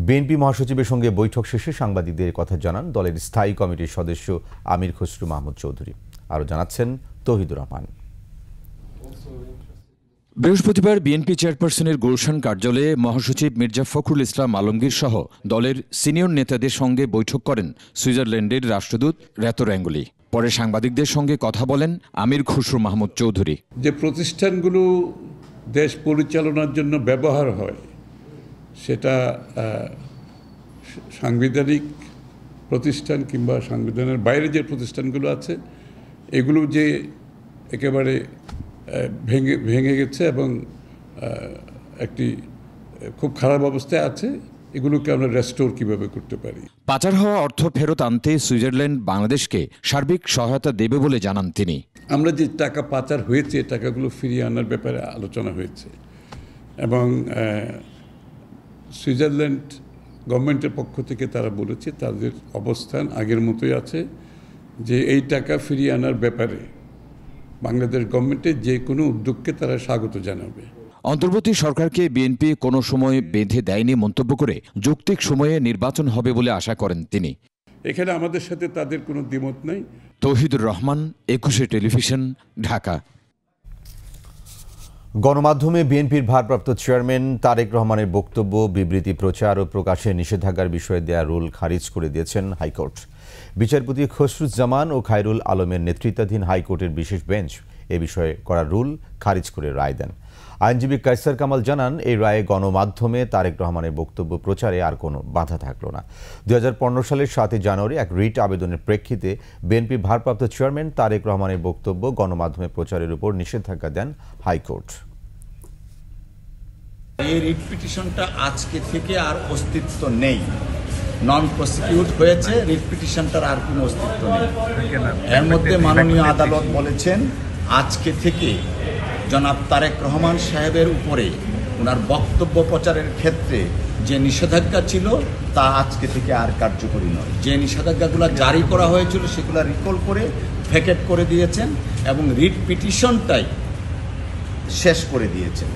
বিএনপি মহাসচিবের সঙ্গে বৈঠক শেষে সাংবাদিকদের কথা জানান দলের স্থায়ী কমিটির সদস্য আমির খসরু মাহমুদ চৌধুরী। আরও জানাচ্ছেন তৌহিদুর রহমান। বৃহস্পতিবার বিএনপি চেয়ারপারসনের গুলশান কার্যালয়ে মহাসচিব মির্জা ফখরুল ইসলাম আলমগীর সহ দলের সিনিয়র নেতাদের সঙ্গে বৈঠক করেন সুইজারল্যান্ডের রাষ্ট্রদূত রেতো রেঙ্গলি। পরে সাংবাদিকদের সঙ্গে কথা বলেন আমির খসরু মাহমুদ চৌধুরী। যে প্রতিষ্ঠানগুলো দেশ পরিচালনার জন্য ব্যবহার হয় সেটা সাংবিধানিক প্রতিষ্ঠান কিংবা সংবিধানের বাইরে যে প্রতিষ্ঠানগুলো আছে এগুলো যে একেবারে ভেঙে গেছে এবং একটি খুব খারাপ অবস্থায় আছে, এগুলোকে আমরা রেস্টোর কিভাবে করতে পারি। পাচার হওয়া অর্থ ফেরত আনতে সুইজারল্যান্ড বাংলাদেশকে সার্বিক সহায়তা দেবে বলে জানান তিনি। আমরা যে টাকা পাচার হয়েছে টাকাগুলো ফিরিয়ে আনার ব্যাপারে আলোচনা হয়েছে এবং সুইজারল্যান্ড গভর্নমেন্টের পক্ষ থেকে তারা বলেছে তাদের অবস্থান আগের মতোই আছে, যে এই টাকা ফিরিয়ে আনার ব্যাপারে বাংলাদেশ গভর্নমেন্টের যে কোনো উদ্যোগকে তারা স্বাগত জানাবে। অন্তর্বর্তী সরকারকে বিএনপি কোনো সময় বেঁধে দেয়নি মন্তব্য করে যৌক্তিক সময়ে নির্বাচন হবে বলে আশা করেন তিনি। এখানে আমাদের সাথে তাদের কোনো দ্বিমত নাই। তৌহিদুর রহমান, 21 টেলিভিশন, ঢাকা। গণমাধ্যমে বিএনপির ভারপ্রাপ্ত চেয়ারম্যান তারেক রহমানের বক্তব্য, বিবৃতি প্রচার ও প্রকাশে নিষেধাজ্ঞার বিষয়ে দেয়া রুল খারিজ করে দিয়েছেন হাইকোর্ট। বিচারপতি খসরুজ্জামান ও খায়রুল আলমের নেতৃত্বাধীন হাইকোর্টের বিশেষ বেঞ্চ এ বিষয়ে করা রুল খারিজ করে রায় দেন। আইনজীবী কায়সার কামাল জানান, এই রায়ে গণমাধ্যমে তারেক রহমানের বক্তব্য প্রচারে আর কোনো বাধা থাকল না। 2015 সালের 7 জানুয়ারি এক রিট আবেদনের প্রেক্ষিতে বিএনপি ভারপ্রাপ্ত চেয়ারম্যান তারেক রহমানের বক্তব্য গণমাধ্যমে প্রচারের উপর নিষেধাজ্ঞা দেন হাইকোর্ট। এই রিট পিটিশনটা আজকে থেকে আর অস্তিত্ব নেই, নন প্রসিকিউট হয়েছে, রিট পিটিশনটার আর কোনো অস্তিত্ব নেই। এর মধ্যে মাননীয় আদালত বলেছেন আজকে থেকে জনাব তারেক রহমান সাহেবের উপরে ওনার বক্তব্য প্রচারের ক্ষেত্রে যে নিষেধাজ্ঞা ছিল তা আজকে থেকে আর কার্যকরী নয়। যে নিষেধাজ্ঞাগুলো জারি করা হয়েছিল সেগুলো রিকল করে ভ্যাকেট করে দিয়েছেন এবং রিট পিটিশনটাই শেষ করে দিয়েছেন।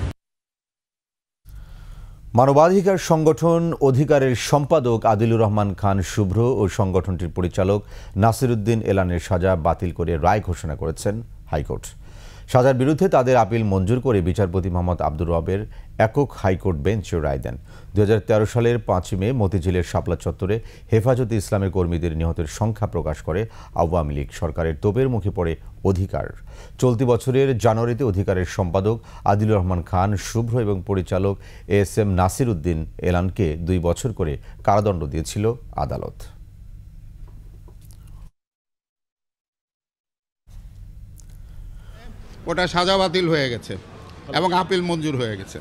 মানবাধিকার সংগঠন অধিকারের সম্পাদক আদিলুর রহমান খান শুভ্র ও সংগঠনটির পরিচালক নাসিরউদ্দিন এলানের সাজা বাতিল করে রায় ঘোষণা করেছেন হাইকোর্ট। সাজার বিরুদ্ধে তাদের আপিল মঞ্জুর করে বিচারপতি মোহাম্মদ আব্দুর রবের একক হাইকোর্ট বেঞ্চ রায় দেন। 2013 সালের 5 মে মতিঝিলের শাপলা চত্বরে হেফাজতে ইসলামের কর্মীদের নিহতের সংখ্যা প্রকাশ করে আওয়ামী লীগ সরকারের তোপের মুখে পড়ে অধিকার। চলতি বছরের জানুয়ারিতে অধিকারের সম্পাদক আদিলুর রহমান খান শুভ্র এবং পরিচালক ASM নাসিরউদ্দিন এলানকে 2 বছর করে কারাদণ্ড দিয়েছিল আদালত। ওটা সাজা বাতিল হয়ে গেছে এবং আপিল মঞ্জুর হয়ে গেছে।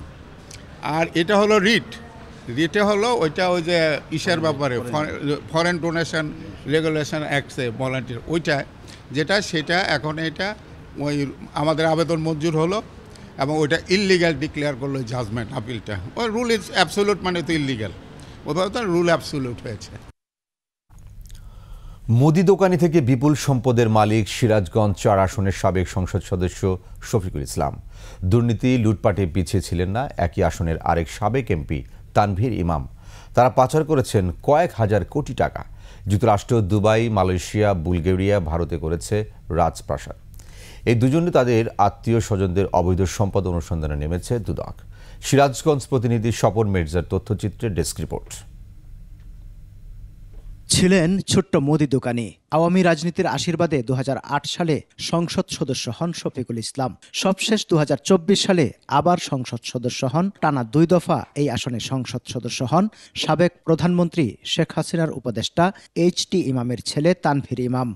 আর এটা হলো রিটে হলো ওইটা ওই যে ইসের ব্যাপারে ফরেন ডোনেশন রেগুলেশন অ্যাক্টসে ভলান্টিয়ার ওইটা যেটা সেটা এখন এটা ওই আমাদের আবেদন মঞ্জুর হলো এবং ওইটা ইললিগ্যাল ডিক্লেয়ার করলো জাজমেন্ট আপিলটা। ওই রুল ইজ অ্যাবসোলুট মানে তো ইললিগ্যাল, ওভাবে তো রুল অ্যাবসোলুট হয়েছে। মুদি দোকানি থেকে বিপুল সম্পদের মালিক সিরাজগঞ্জ 4 আসনের সাবেক সংসদ সদস্য শফিকুল ইসলাম। দুর্নীতি লুটপাটে পিছিয়ে ছিলেন না একই আসনের আরেক সাবেক এমপি তানভীর ইমাম। তারা পাচার করেছেন কয়েক হাজার কোটি টাকা। যুক্তরাষ্ট্র, দুবাই, মালয়েশিয়া, বুলগেরিয়া, ভারতে করেছে রাজপ্রাসাদ। এই দুজনে তাদের আত্মীয় স্বজনদের অবৈধ সম্পদ অনুসন্ধানে নেমেছে দুদক। সিরাজগঞ্জ প্রতিনিধি স্বপন মির্জার তথ্যচিত্রের ডেস্ক রিপোর্ট। ছিলেন ছোট্ট মুদি দোকানি। আওয়ামী রাজনীতির আশীর্বাদে 2008 সালে সংসদ সদস্য হন শফিকুল ইসলাম। সবশেষ 2024 সালে আবার সংসদ সদস্য হন। টানা 2 দফা এই আসনে সংসদ সদস্য হন সাবেক প্রধানমন্ত্রী শেখ হাসিনার উপদেষ্টা এইচ.টি. ইমামের ছেলে তানভীর ইমাম।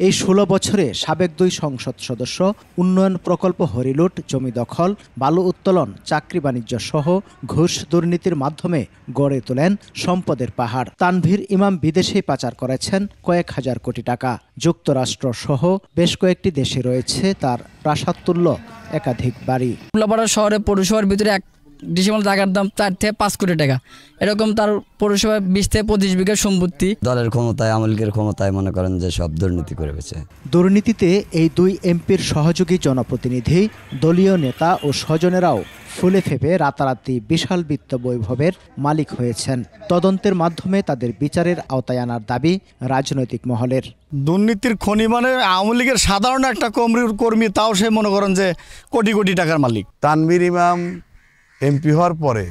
এই 16 বছরে সাবেক 2 সংসদ সদস্য উন্নয়ন প্রকল্প হরিলুট, জমি দখল, বালু উত্তোলন, চাকরি বাণিজ্য সহ ঘুষ দুর্নীতির মাধ্যমে গড়ে তোলেন সম্পদের পাহাড়। তানভীর ইমাম বিদেশে পাচার করেছেন কয়েক হাজার কোটি টাকা। যুক্তরাষ্ট্র সহ বেশ কয়েকটি দেশে রয়েছে তার প্রাসাদতুল্য একাধিক বাড়ি। উল্লাপাড়া শহরে পৌরসভার ভিতরে এক ডিসিমাল জায়গার দাম 4 থেকে 5 কোটি টাকা। এরকম তার পৌরসভায় 20 থেকে 25 বিঘা সম্পত্তি। দলের ক্ষমতায়, আওয়ামী লীগের ক্ষমতায় মনে করেন যে সব দুর্নীতি করে গেছে। দুর্নীতিতে এই 2 এমপির সহযোগী জনপ্রতিনিধি, দলীয় নেতা ও স্বজনেরাও ফুলে ফেপে রাতারাতি বিশাল বিত্ত বৈভবের মালিক হয়েছেন। তদন্তের মাধ্যমে তাদের বিচারের আওতায় আনার দাবি রাজনৈতিক মহলের। দুর্নীতির খনি মানে আওয়ামী লীগের সাধারণ একটা কর্মী, তাও সে মনে করেন যে কোটি কোটি টাকার মালিক। তানভীর ইমাম এমপি হওয়ার পরে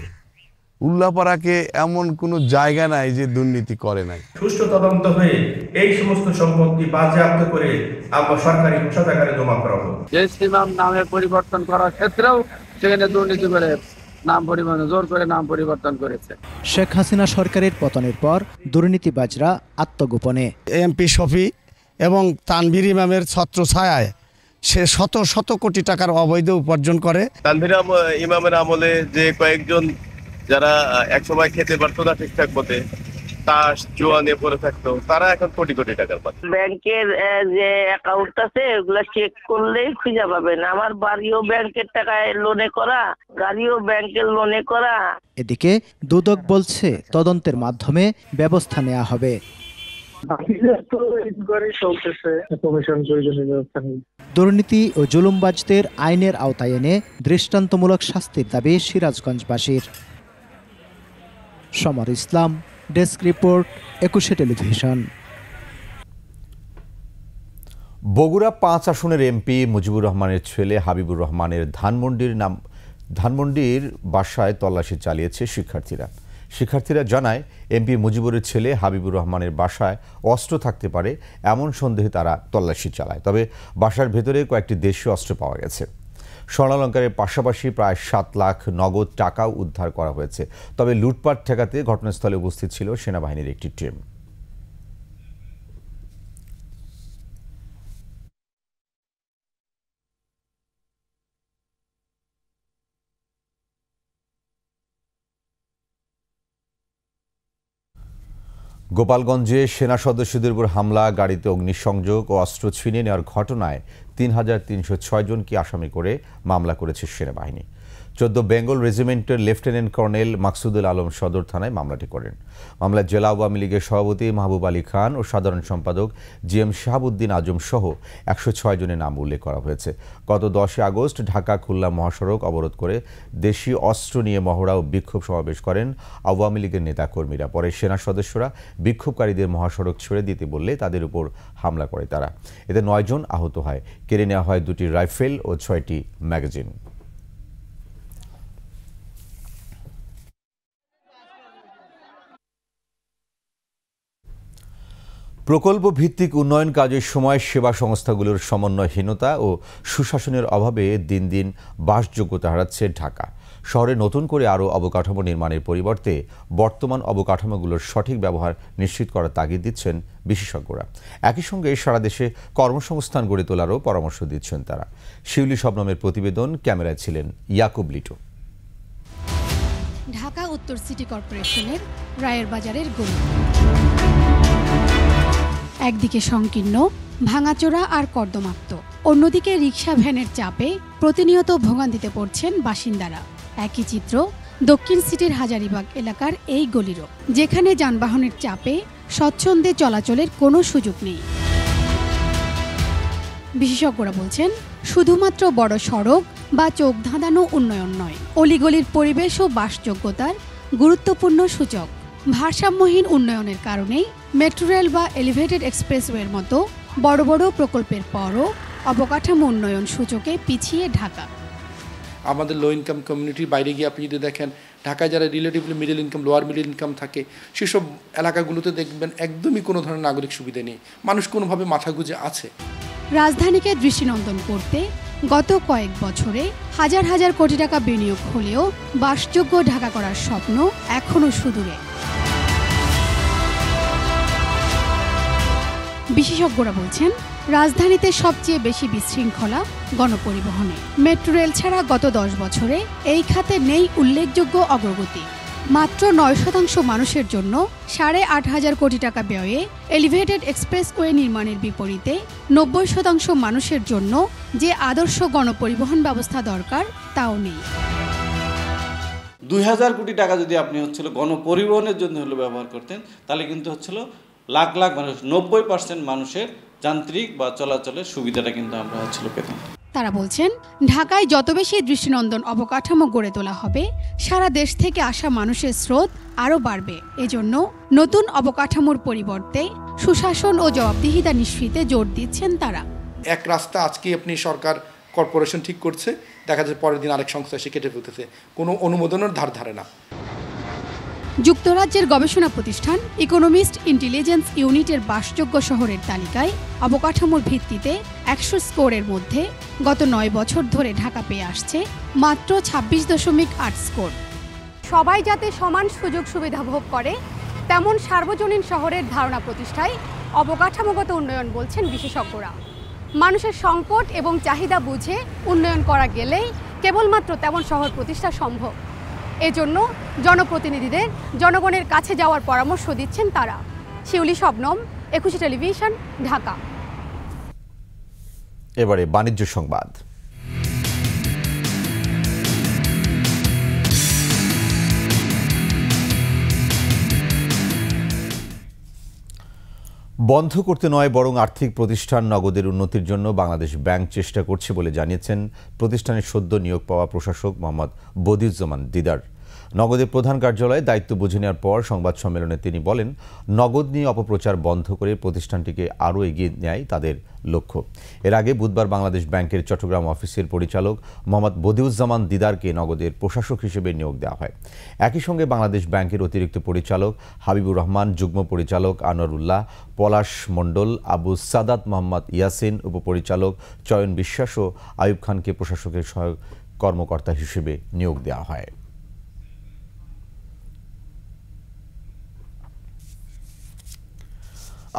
উল্লাপাড়াকে এমন কোনো জায়গা নাই যে দুর্নীতি করে নাই। সুষ্ঠু তদন্ত হয়ে এই সমস্ত সম্পত্তি বাজেয়াপ্ত করে আমরা সরকারি কোষাগারে জমা করা হবে। যে ইমাম নামের পরিবর্তন করার ক্ষেত্রেও সেখানে দুর্নীতি করে জোর করে নাম পরিবর্তন করেছে। শেখ হাসিনা সরকারের পতনের পর দুর্নীতিবাজরা আত্মগোপনে। এমপি শফি এবং তানভীর ইমামের ছত্রছায়ায় সে শত শত কোটি টাকার অবৈধ উপার্জন করে। তানভীর ইমামের আমলে যে কয়েকজন যারা একসময় খেতে পারতো না ঠিকঠাক মতে, তাস জুয়া নিয়ে পড়ে থাকতো, তারা এখন কোটি কোটি টাকার পাচ্ছে। ব্যাংকের যে অ্যাকাউন্ট আছে ওগুলা চেক করলেই খুঁজে পাবেন। আমার বাড়িও ব্যাংকের টাকায় লোনে করা, গাড়িও ব্যাংকের লোনে করা। এদিকে দুদক বলছে তদন্তের মাধ্যমে ব্যবস্থা নেওয়া হবে। দুর্নীতি ও জুলুমবাজদের আইনের আওতায় এনে দৃষ্টান্তমূলক শাস্তির দাবি সিরাজগঞ্জবাসীর। সমর ইসলাম, ডেস্ক রিপোর্ট, 21 টেলিভিশন। বগুড়া 5 আসনের এমপি মুজিবুর রহমানের ছেলে হাবিবুর রহমানের ধানমন্ডির বাসায় তল্লাশি চালিয়েছে শিক্ষার্থীরা জানায় এমপি মুজিবুরের ছেলে হাবিবুর রহমানের বাসায় অস্ত্র থাকতে পারে এমন সন্দেহে তারা তল্লাশি চালায়। তবে বাসার ভেতরে কয়েকটি দেশীয় অস্ত্র পাওয়া গেছে। স্বর্ণালঙ্কারের পাশাপাশি প্রায় 7 লাখ নগদ টাকাও উদ্ধার করা হয়েছে। তবে লুটপাট ঠেকাতে ঘটনাস্থলে উপস্থিত ছিল সেনাবাহিনীর একটি টিম। গোপালগঞ্জে সেনা সদস্যদের উপর হামলা, গাড়িতে অগ্নিসংযোগ ও অস্ত্র ছিনিয়ে নেওয়ার ঘটনায় ৩,৩০৬ জনকে আসামি করে মামলা করেছে সেনাবাহিনী। 14 বেঙ্গল রেজিমেন্টের লেফটেন্যান্ট কর্নেল মাকসুদুল আলম সদর থানায় মামলাটি করেন। মামলায় জেলা আওয়ামী লীগের সভাপতি মাহবুব আলী খান ও সাধারণ সম্পাদক GM শাহাবুদ্দিন আজম সহ 106 জনের নাম উল্লেখ করা হয়েছে। গত 10 আগস্ট ঢাকা খুলনা মহাসড়ক অবরোধ করে দেশীয় অস্ত্র নিয়ে মহড়া ও বিক্ষোভ সমাবেশ করেন আওয়ামী লীগের নেতাকর্মীরা। পরে সেনা সদস্যরা বিক্ষোভকারীদের মহাসড়ক ছেড়ে দিতে বললে তাদের উপর হামলা করে তারা। এতে 9 জন আহত হয়। কেড়ে নেওয়া হয় 2টি রাইফেল ও 6টি ম্যাগাজিন। প্রকল্প ভিত্তিক উন্নয়ন কাজের সময় সেবা সংস্থাগুলোর সমন্বয়হীনতা ও সুশাসনের অভাবে দিন দিন বাসযোগ্যতা হারাচ্ছে ঢাকা। শহরে নতুন করে আরও অবকাঠামো নির্মাণের পরিবর্তে বর্তমান অবকাঠামোগুলোর সঠিক ব্যবহার নিশ্চিত করার তাগিদ দিচ্ছেন বিশেষজ্ঞরা। একই সঙ্গে সারা দেশে কর্মসংস্থান গড়ে তোলারও পরামর্শ দিচ্ছেন তারা। শিউলি শবনমের প্রতিবেদন, ক্যামেরায় ছিলেন ইয়াকুব লিটু। ঢাকা উত্তর সিটি কর্পোরেশনের রায়ের বাজারের গলি। একদিকে সংকীর্ণ, ভাঙাচোরা আর কর্দমাক্ত, অন্যদিকে রিকশা ভ্যানের চাপে প্রতিনিয়ত ভোগান্তিতে পড়ছেন বাসিন্দারা। একই চিত্র দক্ষিণ সিটির হাজারীবাগ এলাকার এই গলিরও, যেখানে যানবাহনের চাপে স্বচ্ছন্দে চলাচলের কোনো সুযোগ নেই। বিশেষজ্ঞরা বলছেন, শুধুমাত্র বড় সড়ক বা চোখ ধাঁধানো উন্নয়ন নয়, অলিগলির পরিবেশ ও বাসযোগ্যতার গুরুত্বপূর্ণ সূচক। ভারসাম্যহীন উন্নয়নের কারণেই মেট্রো রেল বা এলিভেটেড এক্সপ্রেসওয়ের মতো বড় বড় প্রকল্পের পরও অবকাঠামো উন্নয়ন সূচকে পিছিয়ে ঢাকা। আমাদের লো ইনকাম কমিউনিটির বাইরে গিয়ে আপনি যদি দেখেন ঢাকায় যারা relatively middle income lower middle income থাকে সেসব এলাকাগুলোতে দেখবেন একদমই কোনো ধরনের নাগরিক সুবিধা নেই, মানুষ কোনোভাবে মাথা গুঁজে আছে। রাজধানীকে দৃষ্টিনন্দন করতে গত কয়েক বছরে হাজার হাজার কোটি টাকা বিনিয়োগ হলেও বাসযোগ্য ঢাকা করার স্বপ্ন এখনো সুদূরে। বিশেষজ্ঞরা বলছেন, রাজধানীতে সবচেয়ে বেশি বিশৃঙ্খলা গণপরিবহনে। মেট্রো রেল ছাড়া গত 10 বছরে এই খাতে নেই উল্লেখযোগ্য অগ্রগতি। মাত্র 9% মানুষের জন্য 8.5 কোটি টাকা ব্যয়ে এলিভেটেড এক্সপ্রেসওয়ে নির্মাণের বিপরীতে 90% মানুষের জন্য যে আদর্শ গণপরিবহন ব্যবস্থা দরকার তাও নেই। 2000 কোটি টাকা যদি আপনি গণপরিবহনের জন্য ব্যবহার করতেন, তাহলে কিন্তু লাখ লাখ মানুষ 90% মানুষের যান্ত্রিক বা চলাচলের সুবিধাটা কিন্তু আমরা পেতাম। তারা বলছেন, ঢাকায় যত বেশি দৃষ্টিনন্দন অবকাঠামো গড়ে তোলা হবে, সারা দেশ থেকে আসা মানুষের স্রোত আরও বাড়বে। এজন্য নতুন অবকাঠামোর পরিবর্তে সুশাসন ও জবাবদিহিতা নিশ্চিতে জোর দিচ্ছেন তারা। এক রাস্তা আজকে আপনি সরকার কর্পোরেশন ঠিক করছে, দেখা যাচ্ছে পরের দিন আরেক সংস্থা এসে কেটে ফেলতেছে, কোনো অনুমোদনের ধার ধারে না। যুক্তরাজ্যের গবেষণা প্রতিষ্ঠান ইকোনমিস্ট ইন্টেলিজেন্স ইউনিটের বাসযোগ্য শহরের তালিকায় অবকাঠামোর ভিত্তিতে 100 স্কোরের মধ্যে গত 9 বছর ধরে ঢাকা পেয়ে আসছে মাত্র 26.8 স্কোর। সবাই যাতে সমান সুযোগ সুবিধা ভোগ করে তেমন সার্বজনীন শহরের ধারণা প্রতিষ্ঠায় অবকাঠামোগত উন্নয়ন বলছেন বিশেষজ্ঞরা। মানুষের সংকট এবং চাহিদা বুঝে উন্নয়ন করা গেলেই কেবলমাত্র তেমন শহর প্রতিষ্ঠা সম্ভব। এজন্য জনপ্রতিনিধিদের জনগণের কাছে যাওয়ার পরামর্শ দিচ্ছেন তারা। শিউলি শবনম, একুশে টেলিভিশন, ঢাকা। এবারে বাণিজ্য সংবাদ। বন্ধ করতে নয়, বরং আর্থিক প্রতিষ্ঠান নগদের উন্নতির জন্য বাংলাদেশ ব্যাংক চেষ্টা করছে বলে জানিয়েছেন প্রতিষ্ঠানের সদ্য নিয়োগ পাওয়া প্রশাসক মোহাম্মদ বদিউজ্জামান দিদার। নগদের প্রধান কার্যালয়ে দায়িত্ব বুঝে নেওয়ার পর সংবাদ সম্মেলনে তিনি বলেন, নগদ নিয়ে অপপ্রচার বন্ধ করে প্রতিষ্ঠানটিকে আরও এগিয়ে নেয় তাদের লক্ষ্য। এর আগে বুধবার বাংলাদেশ ব্যাংকের চট্টগ্রাম অফিসের পরিচালক মোহাম্মদ বদিউজ্জামান দিদারকে নগদের প্রশাসক হিসেবে নিয়োগ দেওয়া হয়। একই সঙ্গে বাংলাদেশ ব্যাংকের অতিরিক্ত পরিচালক হাবিবুর রহমান, যুগ্ম পরিচালক আনোয়ারুল্লাহ, পলাশ মণ্ডল, আবু সাদাত মোহাম্মদ ইয়াসিন, উপপরিচালক চয়ন বিশ্বাস ও আয়ুব খানকে প্রশাসকের সহায়ক কর্মকর্তা হিসেবে নিয়োগ দেওয়া হয়।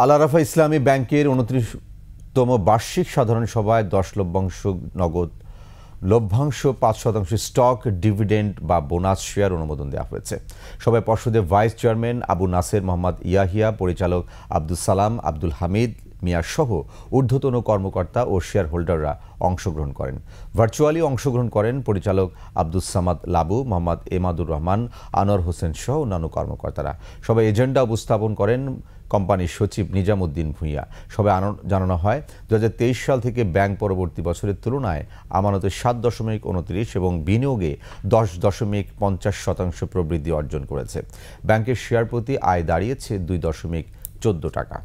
আল আরাফা ইসলামী ব্যাংকের 29তম বার্ষিক সাধারণ সভায় 10 লভ্যাংশ নগদ, লভ্যাংশ 5% স্টক, ডিভিডেন্ড বা বোনাস শেয়ার অনুমোদন দেওয়া হয়েছে। সভায় পর্ষদে ভাইস চেয়ারম্যান আবু নাসের মোহাম্মদ ইয়াহিয়া, পরিচালক আব্দুল সালাম, আব্দুল হামিদ মিয়া সহ ঊর্ধ্বতন কর্মকর্তা ও শেয়ার হোল্ডাররা অংশগ্রহণ করেন। ভার্চুয়ালি অংশগ্রহণ করেন পরিচালক আব্দুস সামাদ লাবু, মোহাম্মদ এমাদুর রহমান, আনোয়ার হোসেন সহ অন্যান্য কর্মকর্তারা। সবাই এজেন্ডা উপস্থাপন করেন কোম্পানির সচিব নিজামুদ্দিন ভূঁইয়া। সবাই জানানো হয় 2023 সাল থেকে ব্যাংক পরবর্তী বছরের তুলনায় আমানতে 7.29 এবং বিনিয়োগে 10.50% প্রবৃদ্ধি অর্জন করেছে। ব্যাংকের শেয়ার প্রতি আয় দাঁড়িয়েছে 2.14 টাকা।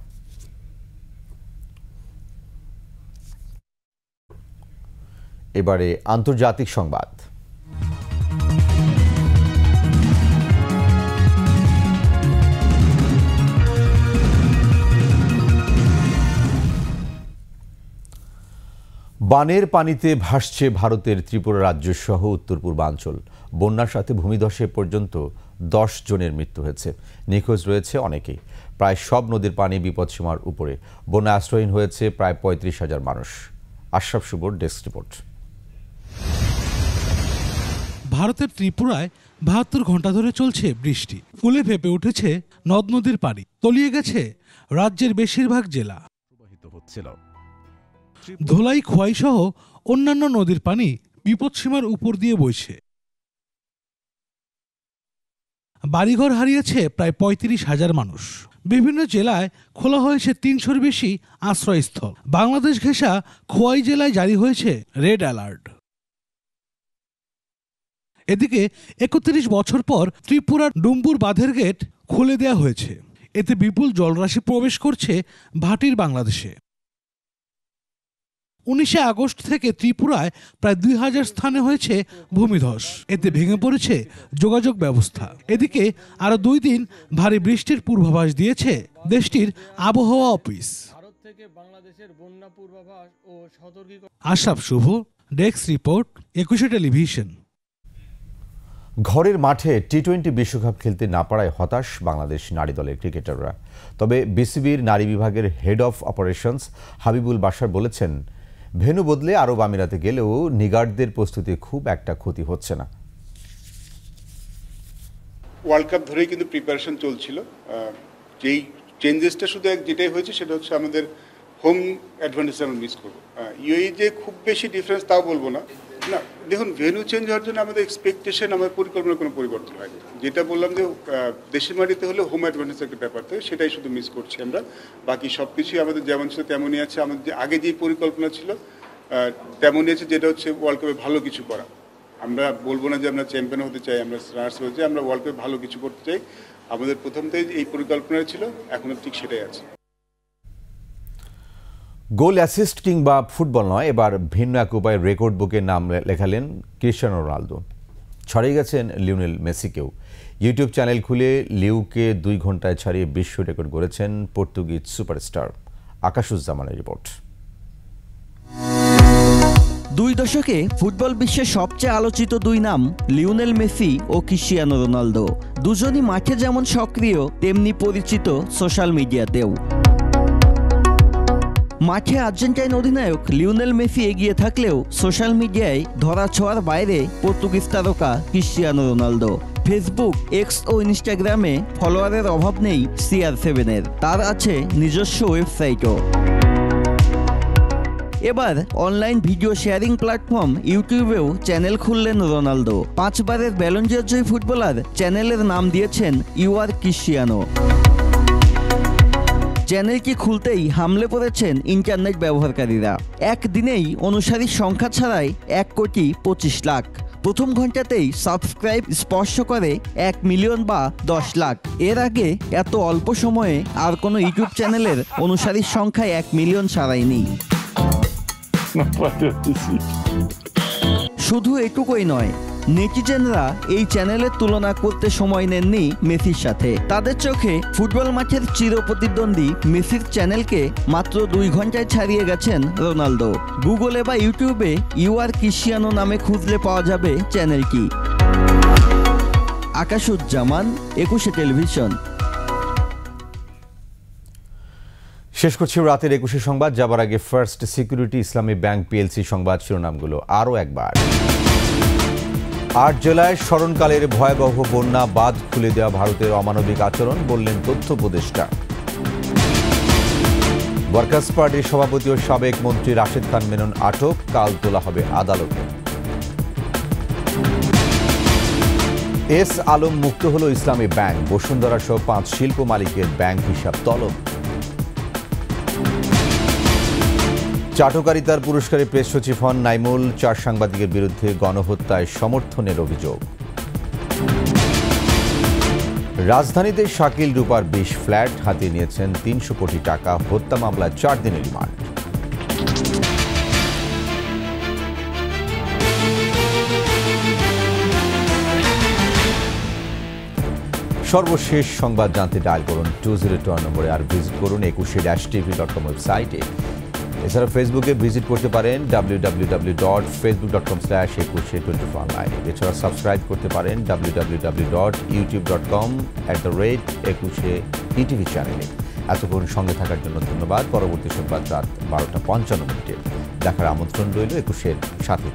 এবারে আন্তর্জাতিক সংবাদ। বানের পানিতে ভাসছে ভারতের ত্রিপুরা রাজ্য সহ উত্তর পূর্বাঞ্চল। বন্যার সাথে ভূমিধসে পর্যন্ত 10 জনের মৃত্যু হয়েছে। নিখোঁজ রয়েছে অনেকেই। প্রায় সব নদীর পানি বিপদসীমার উপরে। বন্যা আশ্রয়হীন হয়েছে প্রায় 35,000 মানুষ। আশরাফ শুভর ডেস্ক রিপোর্ট। ভারতের ত্রিপুরায় 72 ঘন্টা ধরে চলছে বৃষ্টি। ফুলে ফেপে উঠেছে নদ নদীর পানি, তলিয়ে গেছে রাজ্যের বেশিরভাগ জেলা। ধোলাই, খোয়াই সহ অন্যান্য নদীর পানি বিপদসীমার উপর দিয়ে বইছে। বাড়িঘর হারিয়েছে প্রায় 35,000 মানুষ। বিভিন্ন জেলায় খোলা হয়েছে 300-র বেশি আশ্রয়স্থল। বাংলাদেশ ঘেঁষা খোয়াই জেলায় জারি হয়েছে রেড অ্যালার্ট। এদিকে 31 বছর পর ত্রিপুরার ডুম্বুর বাঁধের গেট খুলে দেওয়া হয়েছে। এতে বিপুল জলরাশি প্রবেশ করছে ভাটির বাংলাদেশে। 19 আগস্ট থেকে ত্রিপুরায় প্রায় 2000 স্থানে হয়েছে ভূমিধস। এতে ভেঙে পড়েছে যোগাযোগ ব্যবস্থা। এদিকে আরো 2 দিন ভারী বৃষ্টির পূর্বাভাস দিয়েছে দেশটির আবহাওয়া অফিস। আশরাফ শুভ, ডেস্ক রিপোর্ট, 21 টেলিভিশন। ঘরের মাঠে টি-20 বিশ্বকাপ খেলতে না পারায় হতাশ বাংলাদেশ নারী দলের ক্রিকেটাররা। তবে বিসিবির নারী বিভাগের head of operations Habibul Bashar বলেছেন, ভেন্যু বদলে আরব আমিরাতে গেলেও নিগার্ডদের প্রস্তুতি খুব একটা ক্ষতি হচ্ছে না। ওয়ার্ল্ড কাপ ধরেই কিন্তু প্রিপারেশন চলছিল। যেই চেঞ্জেসটা শুধু যেটাই হয়েছে সেটা হচ্ছে আমাদের হোম অ্যাডভান্টেজ আমরা মিস করবো। ইউএই যে খুব বেশি ডিফারেন্স তাও বলবো না। না দেখুন, ভেন্যু চেঞ্জ হওয়ার জন্য আমাদের এক্সপেকটেশন, আমাদের পরিকল্পনার কোনো পরিবর্তন হয়নি। যেটা বললাম যে দেশের মাটিতে হলে হোম অ্যাডভান্টেজ একটা ব্যাপার থাকে, সেটাই শুধু মিস করছি আমরা। বাকি সব কিছুই আমাদের যেমন ছিল তেমনই আছে। আমাদের যে আগে যেই পরিকল্পনা ছিল তেমনই আছে, যেটা হচ্ছে ওয়ার্ল্ড কাপে ভালো কিছু করা। আমরা বলবো না যে আমরা চ্যাম্পিয়ন হতে চাই, আমরা রানার্স হতে চাই, আমরা ওয়ার্ল্ড কাপে ভালো কিছু করতে চাই। আমাদের প্রথম থেকে এই পরিকল্পনা ছিল, এখনো ঠিক সেটাই আছে। গোল অ্যাসিস্ট কিংবা ফুটবল নয়, এবার ভিন্ন এক উপায়ে রেকর্ড বুকে নাম লেখালেন ক্রিশ্চিয়ানো রোনালদো। ছড়িয়ে গেছেন লিওনেল মেসিকেও। ইউটিউব চ্যানেল খুলে লিউকে 2 ঘন্টায় ছাড়িয়ে বিশ্ব রেকর্ড গড়েছেন পর্তুগিজ সুপারস্টার। আকাশুজ্জামানের রিপোর্ট। 2 দশকে ফুটবল বিশ্বের সবচেয়ে আলোচিত 2 নাম লিওনেল মেসি ও ক্রিশ্চিয়ানো রোনালদো। দুজনই মাঠে যেমন সক্রিয়, তেমনি পরিচিত সোশ্যাল মিডিয়াতেও। মাঠে আর্জেন্টাইন অধিনায়ক লিওনেল মেসি এগিয়ে থাকলেও সোশ্যাল মিডিয়ায় ধরাছোঁয়ার বাইরে পর্তুগিজ তারকা ক্রিশ্চিয়ানো রোনালদো। ফেসবুক, এক্স ও ইনস্টাগ্রামে ফলোয়ারের অভাব নেই CR7-এর। তার আছে নিজস্ব ওয়েবসাইটও। এবার অনলাইন ভিডিও শেয়ারিং প্ল্যাটফর্ম ইউটিউবেও চ্যানেল খুললেন রোনালদো। 5 বারের ব্যালন ডি'অর জয়ী ফুটবলার চ্যানেলের নাম দিয়েছেন ইউ আর ক্রিশ্চিয়ানো। চ্যানেলটি খুলতেই হামলে পড়েছেন ইন্টারনেট ব্যবহারকারীরা। একদিনেই অনুসারীর সংখ্যা ছাড়াই 1,25 লাখ। প্রথম ঘন্টাতেই সাবস্ক্রাইব স্পর্শ করে 1 মিলিয়ন বা 10 লাখ। এর আগে এত অল্প সময়ে আর কোনো ইউটিউব চ্যানেলের অনুসারীর সংখ্যা 1 মিলিয়ন ছাড়ায়নি। শুধু এটুকুই নয়, নেটিজেনরা এই চ্যানেলের তুলনা করতে সময় নেননি মেসির সাথে। তাদের চোখে ফুটবল মাঠের চিরপ্রতিদ্বন্দ্বী মেসির চ্যানেলকে মাত্র 2 ঘন্টায় ছাড়িয়ে গেছেন রোনালদো। গুগলে বা ইউটিউবে ইউ আর ক্রিশ্চিয়ানো নামে খুঁজলে পাওয়া যাবে চ্যানেলটি। আকাশুজ্জামান, 21 টেলিভিশন। শেষ করছি রাতের 21 সংবাদ। যাবার আগে ফার্স্ট সিকিউরিটি ইসলামী ব্যাংক পিএলসি সংবাদ শিরোনামগুলো আরও একবার। 8 জেলায় স্মরণকালের ভয়াবহ বন্যা, বাঁধ খুলে দেওয়া ভারতের অমানবিক আচরণ, বললেন তথ্য উপদেষ্টা। ওয়ার্কার্স পার্টির সভাপতি ও সাবেক মন্ত্রী রাশেদ খান মেনন আটক, কাল তোলা হবে আদালতে। এস আলম মুক্ত হল ইসলামী ব্যাংক, বসুন্ধরা সহ 5 শিল্প মালিকের ব্যাংক হিসাব তলব। চাটকারিতার পুরস্কারে প্রেস সচিব হন নাইমুল, 4 সাংবাদিকের বিরুদ্ধে গণহত্যায় সমর্থনের অভিযোগ। রাজধানীতে শাকিল রূপার 20 ফ্ল্যাট হাতিয়ে নিয়েছেন 300 কোটি টাকা, হত্যা মামলায় 4 দিনের রিমান্ড। সর্বশেষ সংবাদ জানতে ডায়াল করুন 202 নম্বরে, আর ভিজিট করুন 21-tv.com ওয়েবসাইটে। এছাড়া ফেসবুকে ভিজিট করতে পারেন www.facebook.com/2124online। এছাড়া সাবস্ক্রাইব করতে পারেন www.youtube.com/21etv চ্যানেলে। এতক্ষণ সঙ্গে থাকার জন্য ধন্যবাদ। পরবর্তী সংবাদ রাত 12টা 55 মিনিটে দেখার আমন্ত্রণ রইল। 21-এর সাথে।